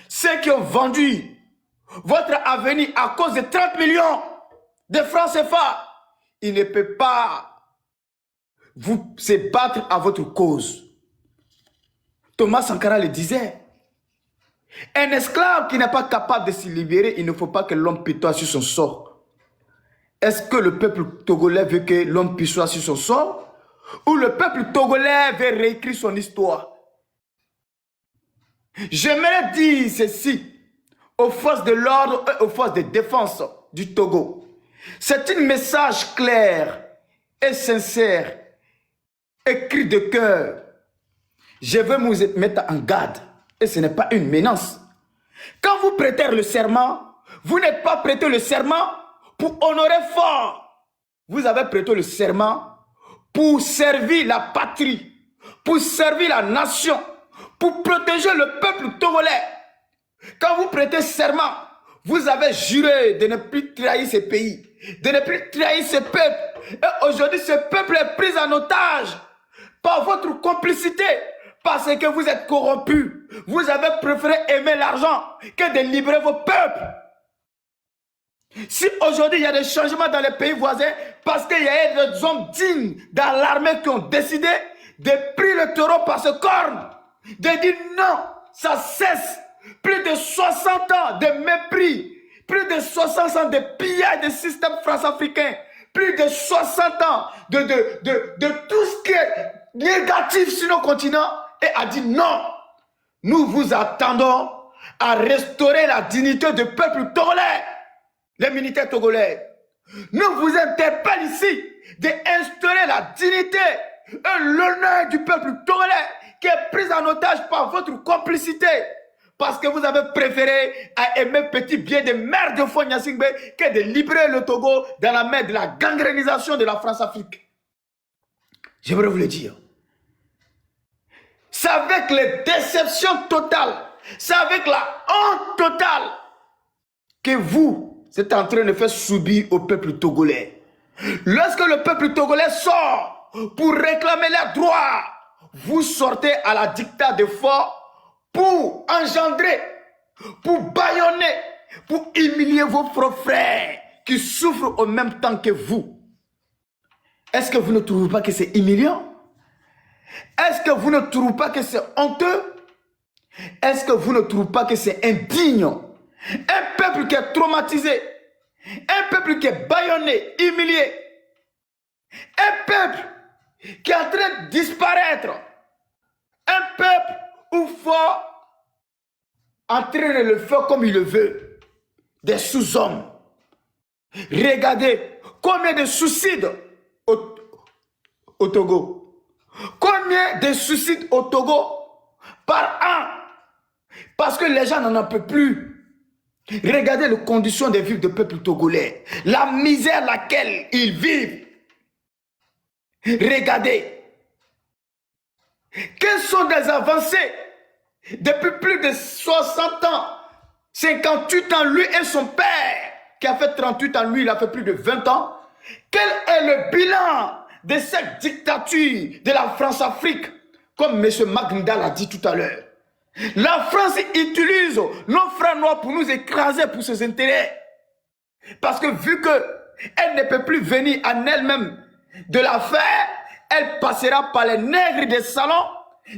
Ceux qui ont vendu votre avenir à cause de 30 millions de francs CFA, ils ne peuvent pas vous se battre à votre cause. Thomas Sankara le disait. Un esclave qui n'est pas capable de se libérer, il ne faut pas que l'homme pitoie sur son sort. Est-ce que le peuple togolais veut que l'homme pitoie sur son sort? Ou le peuple togolais veut réécrire son histoire? J'aimerais dire ceci aux forces de l'ordre et aux forces de défense du Togo. C'est un message clair et sincère, écrit de cœur. Je veux vous mettre en garde. Et ce n'est pas une menace. Quand vous prêtez le serment, vous n'êtes pas prêté le serment pour honorer fort. Vous avez prêté le serment pour servir la patrie, pour servir la nation, pour protéger le peuple togolais. Quand vous prêtez serment, vous avez juré de ne plus trahir ce pays, de ne plus trahir ce peuple. Et aujourd'hui, ce peuple est pris en otage par votre complicité. Parce que vous êtes corrompus. Vous avez préféré aimer l'argent que de libérer vos peuples. Si aujourd'hui il y a des changements dans les pays voisins, parce qu'il y a des hommes dignes dans l'armée qui ont décidé de prendre le taureau par ce corne, de dire non, ça cesse. Plus de 60 ans de mépris, plus de 60 ans de pillage du système france-africain, plus de 60 ans de tout ce qui est négatif sur nos continents, et a dit non, nous vous attendons à restaurer la dignité du peuple togolais, les militaires togolais. Nous vous interpellons ici d'instaurer la dignité et l'honneur du peuple togolais qui est pris en otage par votre complicité. Parce que vous avez préféré à aimer petit bien de merde de Faure Gnassingbé que de libérer le Togo dans la main de la gangrénisation de la France-Afrique. Je voudrais vous le dire. C'est avec les déceptions totales, c'est avec la honte totale que vous êtes en train de faire subir au peuple togolais. Lorsque le peuple togolais sort pour réclamer leurs droits, vous sortez à la dictat de Faure pour engendrer, pour bâillonner, pour humilier vos frères qui souffrent au même temps que vous. Est-ce que vous ne trouvez pas que c'est humiliant? Est-ce que vous ne trouvez pas que c'est honteux? Est-ce que vous ne trouvez pas que c'est indigne? Un peuple qui est traumatisé, un peuple qui est bâillonné, humilié, un peuple qui est en train de disparaître, un peuple où Faure entraîne le feu comme il le veut, des sous-hommes. Regardez combien de suicides au Togo. Combien de suicides au Togo par an? Parce que les gens n'en peuvent plus. Regardez les conditions de vie du peuple togolais. La misère laquelle ils vivent. Regardez. Quelles sont des avancées? Depuis plus de 60 ans, 58 ans, lui et son père, qui a fait 38 ans, lui, il a fait plus de 20 ans. Quel est le bilan de cette dictature de la France-Afrique, comme M. Magninda l'a dit tout à l'heure? La France utilise nos frères noirs pour nous écraser pour ses intérêts. Parce que vu que elle ne peut plus venir en elle-même de la faire, elle passera par les nègres des salons,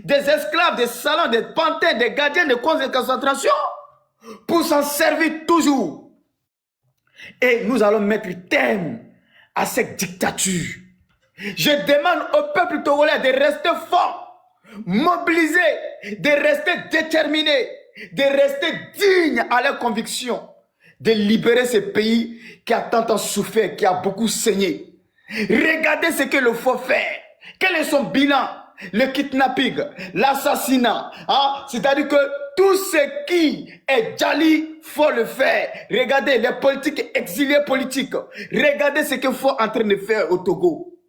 des esclaves des salons, des pantins, des gardiens de camps de concentration, pour s'en servir toujours. Et nous allons mettre terme à cette dictature. Je demande au peuple togolais de rester fort, mobilisé, de rester déterminé, de rester digne à leurs convictions, de libérer ce pays qui a tant souffert, qui a beaucoup saigné. Regardez ce que le faut faire. Quel est son bilan? Le kidnapping, l'assassinat, hein? C'est-à-dire que tout ce qui est Djali, faut le faire. Regardez les politiques exilés politiques. Regardez ce qu'il faut en train de faire au Togo.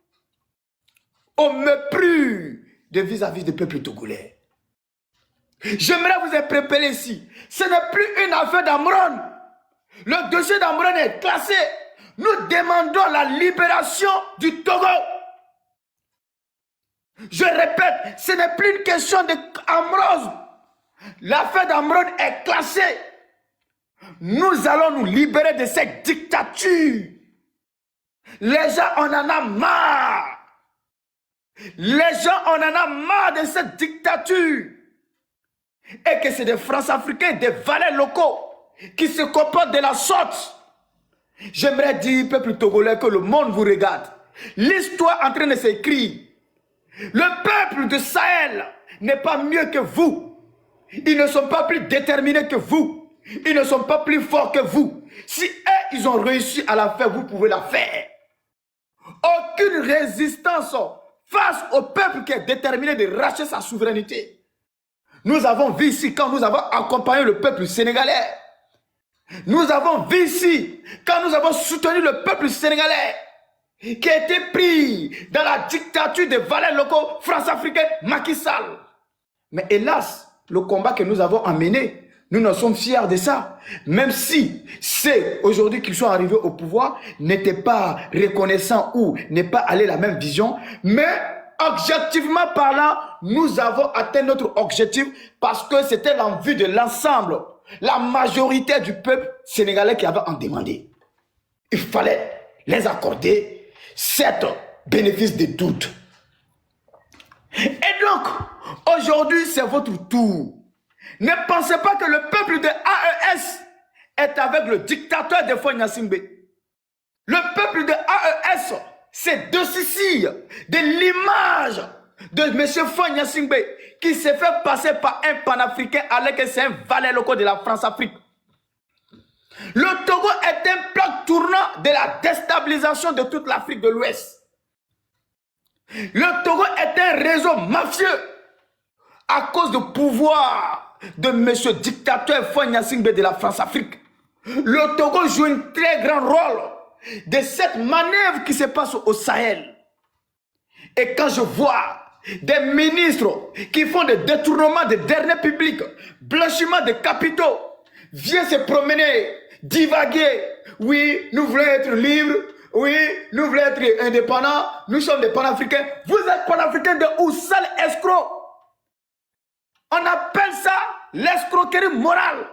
Au mépris de vis-à-vis du peuple togolais. J'aimerais vous interpeller ici. Ce n'est plus une affaire d'Amron. Le dossier d'Amron est classé. Nous demandons la libération du Togo. Je répète, ce n'est plus une question d'Amron. L'affaire d'Amron est classée. Nous allons nous libérer de cette dictature. Les gens, on en a marre. Les gens, on en a marre de cette dictature. Et que c'est des France-Africains, des valets locaux qui se comportent de la sorte. J'aimerais dire, peuple togolais, que le monde vous regarde. L'histoire est en train de s'écrire. Le peuple de Sahel n'est pas mieux que vous. Ils ne sont pas plus déterminés que vous. Ils ne sont pas plus forts que vous. Si eux, ils ont réussi à la faire, vous pouvez la faire. Aucune résistance face au peuple qui est déterminé de racheter sa souveraineté. Nous avons vu ici quand nous avons accompagné le peuple sénégalais. Nous avons vu ici quand nous avons soutenu le peuple sénégalais qui a été pris dans la dictature des valets locaux France-Africains Macky Sall. Mais hélas, le combat que nous avons amené, nous ne sommes fiers de ça. Même si ceux aujourd'hui qui sont arrivés au pouvoir n'étaient pas reconnaissants ou n'est pas allé la même vision, mais objectivement parlant, nous avons atteint notre objectif parce que c'était l'envie de l'ensemble, la majorité du peuple sénégalais qui avait en demandé. Il fallait les accorder cet bénéfice de doute. Et donc, aujourd'hui, c'est votre tour. Ne pensez pas que le peuple de AES est avec le dictateur de Faure Gnassingbé. Le peuple de AES c'est de ceci, de l'image de M. Faure Gnassingbé qui s'est fait passer par un panafricain alors que c'est un valet local de la France-Afrique. Le Togo est un plaque tournant de la déstabilisation de toute l'Afrique de l'Ouest. Le Togo est un réseau mafieux à cause du pouvoir de M. dictateur Faure Gnassingbé de la France-Afrique. Le Togo joue un très grand rôle de cette manœuvre qui se passe au Sahel. Et quand je vois des ministres qui font des détournements de deniers publics, blanchiment de capitaux, viennent se promener, divaguer. Oui, nous voulons être libres. Oui, nous voulons être indépendants. Nous sommes des panafricains. Vous êtes panafricains de où? Sale escroc. On appelle ça l'escroquerie morale.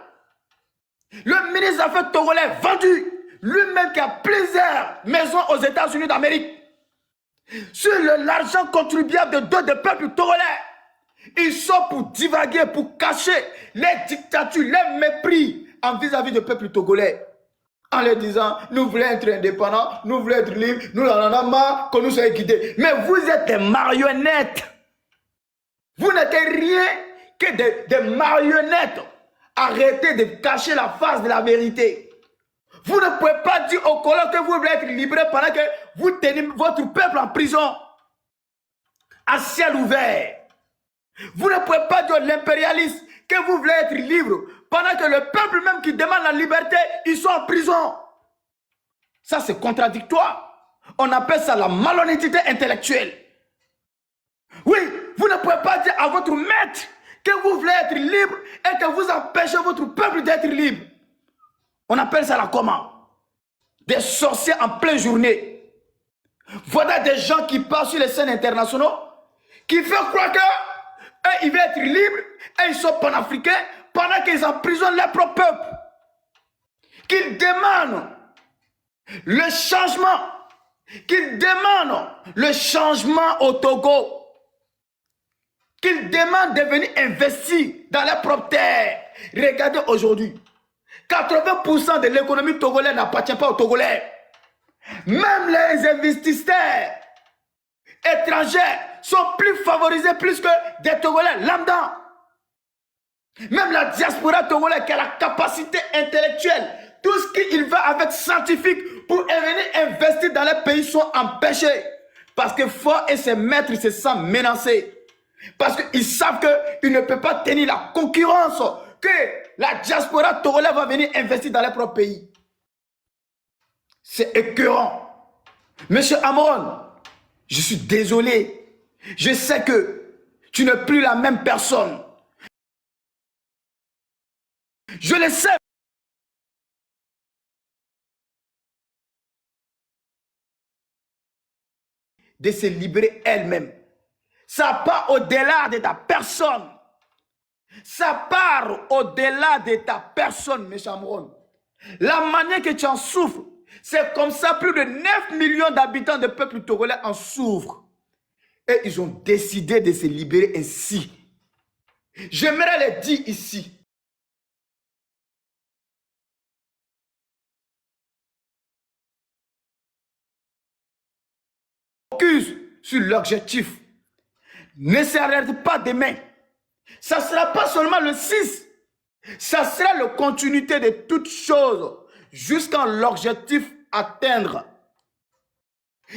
Le ministre des Affaires togolais vendu, lui-même qui a plusieurs maisons aux États-Unis d'Amérique, sur l'argent contribuable de deux des peuples togolais, ils sont pour divaguer, pour cacher les dictatures, les mépris en vis-à-vis du peuple togolais. En leur disant, nous voulons être indépendants, nous voulons être libres, nous en avons marre que nous soyons guidés. Mais vous êtes des marionnettes. Vous n'êtes rien que des marionnettes. Arrêtez de cacher la face de la vérité. Vous ne pouvez pas dire aux colons que vous voulez être libérés pendant que vous tenez votre peuple en prison, à ciel ouvert. Vous ne pouvez pas dire aux l'impérialiste que vous voulez être libre pendant que le peuple même qui demande la liberté, ils sont en prison. Ça, c'est contradictoire. On appelle ça la malhonnêteté intellectuelle. Oui, vous ne pouvez pas dire à votre maître que vous voulez être libre et que vous empêchez votre peuple d'être libre. On appelle ça la comment? Des sorciers en pleine journée. Voilà des gens qui passent sur les scènes internationaux, qui font croire qu'ils veulent être libres et ils sont panafricains pendant qu'ils emprisonnent leur propre peuple. Qu'ils demandent Le changement qu'ils demandent, le changement au Togo, qu'ils demandent de venir investir dans les propres terres. Regardez aujourd'hui, 80% de l'économie togolaise n'appartient pas aux Togolais. Même les investisseurs étrangers sont plus favorisés plus que des Togolais lambda. Même la diaspora togolaise qui a la capacité intellectuelle, tout ce qui va avec scientifique pour venir investir dans les pays sont empêchés. Parce que Faure et ses maîtres se sentent menacés. Parce qu'ils savent qu'ils ne peuvent pas tenir la concurrence que la diaspora togolaise va venir investir dans les propres pays. C'est écœurant. Monsieur Amron, je suis désolé. Je sais que tu n'es plus la même personne. Je le sais. De se libérer elle-même. Ça part au-delà de ta personne. Ça part au-delà de ta personne, M. Amron. La manière que tu en souffres, c'est comme ça, plus de 9 millions d'habitants de peuple togolais en souffrent. Et ils ont décidé de se libérer ainsi. J'aimerais le dire ici. Focus sur l'objectif. Ne s'arrête pas demain. Ça ne sera pas seulement le 6. Ça sera la continuité de toutes choses jusqu'à l'objectif atteindre.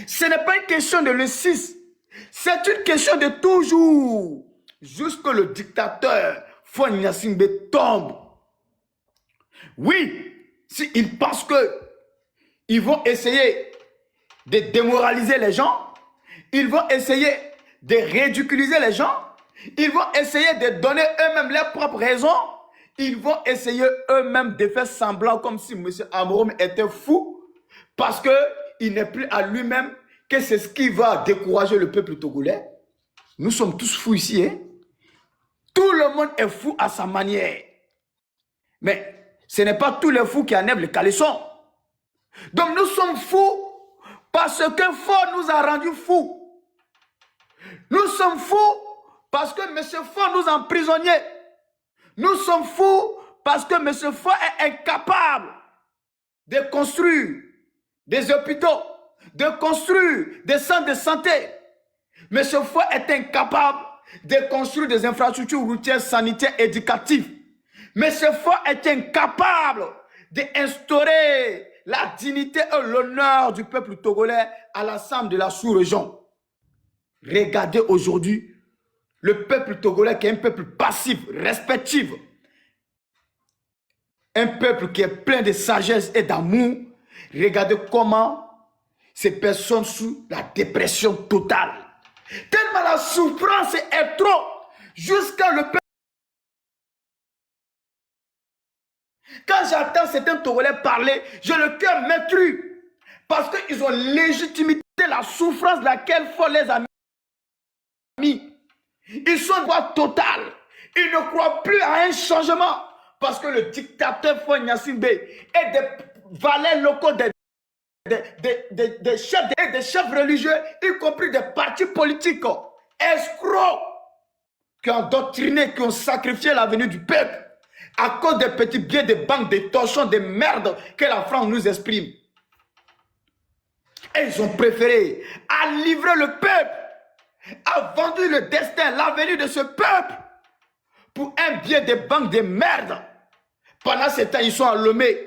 Ce n'est pas une question de le 6. C'est une question de toujours. Jusque le dictateur Faure Gnassingbé tombe. Oui, s'ils pensent qu'ils vont essayer de démoraliser les gens, ils vont essayer de ridiculiser les gens, ils vont essayer de donner eux-mêmes leurs propres raisons, ils vont essayer eux-mêmes de faire semblant comme si M. Amron était fou parce qu'il n'est plus à lui-même que c'est ce qui va décourager le peuple togolais. Nous sommes tous fous ici. Hein? Tout le monde est fou à sa manière. Mais ce n'est pas tous les fous qui enlèvent les caleçons. Donc nous sommes fous parce que Faure nous a rendus fous. Nous sommes fous parce que M. Faure nous a emprisonnés. Nous sommes fous parce que M. Faure est incapable de construire des hôpitaux, de construire des centres de santé. M. Faure est incapable de construire des infrastructures routières, sanitaires, éducatives. M. Faure est incapable d'instaurer la dignité et l'honneur du peuple togolais à l'ensemble de la sous-région. Regardez aujourd'hui le peuple togolais qui est un peuple passif, respectif. Un peuple qui est plein de sagesse et d'amour. Regardez comment ces personnes sous la dépression totale. Tellement la souffrance est trop jusqu'à le peuple. Quand j'entends certains Togolais parler, j'ai le cœur meurtri. Parce qu'ils ont légitimité la souffrance laquelle Faure les a mis. Ils sont en voie totale. Ils ne croient plus à un changement. Parce que le dictateur Faure Gnassingbé et des valets locaux, des chefs religieux, y compris des partis politiques, escrocs, qui ont doctriné, qui ont sacrifié l'avenir du peuple à cause des petits biens, des banques, des torchons, des merdes que la France nous exprime. Et ils ont préféré à livrer le peuple, à vendre le destin, l'avenir de ce peuple pour un bien des banques de merde. Pendant ce temps, ils sont à Lomé.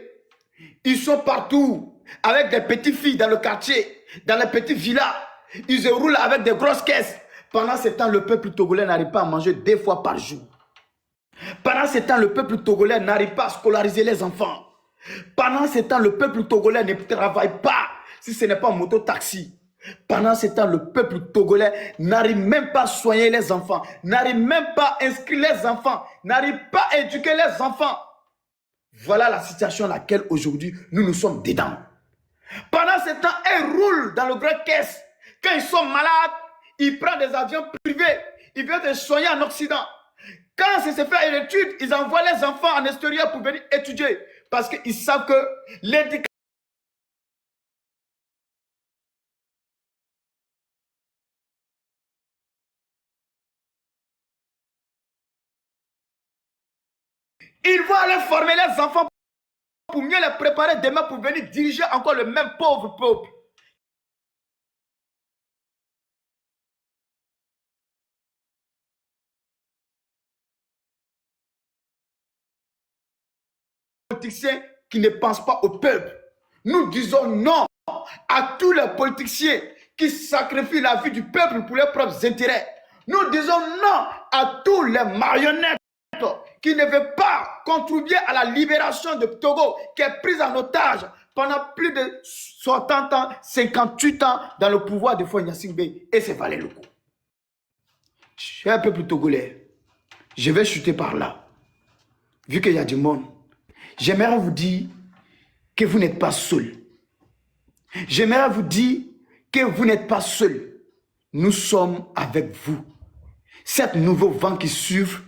Ils sont partout avec des petites filles dans le quartier, dans les petites villas. Ils se roulent avec des grosses caisses. Pendant ce temps, le peuple togolais n'arrive pas à manger 2 fois par jour. Pendant ce temps, le peuple togolais n'arrive pas à scolariser les enfants. Pendant ce temps, le peuple togolais ne travaille pas si ce n'est pas moto-taxi. Pendant ce temps, le peuple togolais n'arrive même pas à soigner les enfants, n'arrive même pas à inscrire les enfants, n'arrive pas à éduquer les enfants. Voilà la situation à laquelle aujourd'hui nous sommes dedans. Pendant ce temps, ils roulent dans le grand caisse. Quand ils sont malades, ils prennent des avions privés. Ils viennent se soigner en Occident. Quand c'est se fait une étude, ils envoient les enfants en extérieur pour venir étudier. Parce qu'ils savent que l'éducation Ils vont aller former les enfants pour mieux les préparer demain pour venir diriger encore le même pauvre peuple. Politiciens qui ne pensent pas au peuple. Nous disons non à tous les politiciens qui sacrifient la vie du peuple pour leurs propres intérêts. Nous disons non à tous les marionnettes qui ne veulent pas contribuer à la libération de Togo, qui est prise en otage pendant plus de 60 ans, 58 ans dans le pouvoir de Faure Gnassingbé et ses valets locaux. Cher peuple togolais, je vais chuter par là. Vu qu'il y a du monde, j'aimerais vous dire que vous n'êtes pas seul. J'aimerais vous dire que vous n'êtes pas seul. Nous sommes avec vous. Cet nouveau vent qui souffle,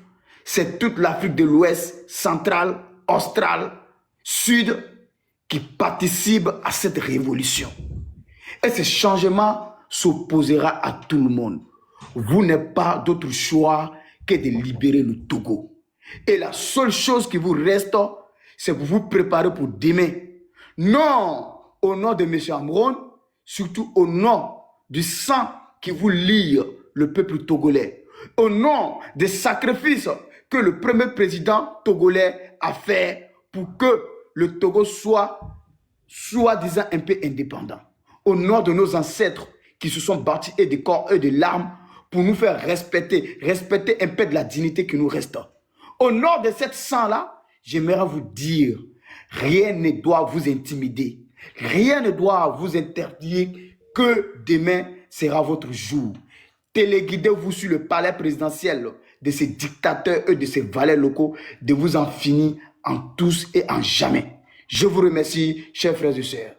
c'est toute l'Afrique de l'Ouest, centrale, australe, sud, qui participe à cette révolution. Et ce changement s'opposera à tout le monde. Vous n'avez pas d'autre choix que de libérer le Togo. Et la seule chose qui vous reste, c'est pour vous préparer pour demain. Non au nom de M. Amron, surtout au nom du sang qui vous lie le peuple togolais. Au nom des sacrifices que le premier président togolais a fait pour que le Togo soit soi-disant un peu indépendant. Au nom de nos ancêtres qui se sont battus et de corps et de larmes pour nous faire respecter un peu de la dignité qui nous reste. Au nom de cette sang-là, j'aimerais vous dire, rien ne doit vous intimider. Rien ne doit vous interdire que demain sera votre jour. Téléguidez-vous sur le palais présidentiel de ces dictateurs et de ces valets locaux, de vous en finir en tous et en jamais. Je vous remercie, chers frères et sœurs.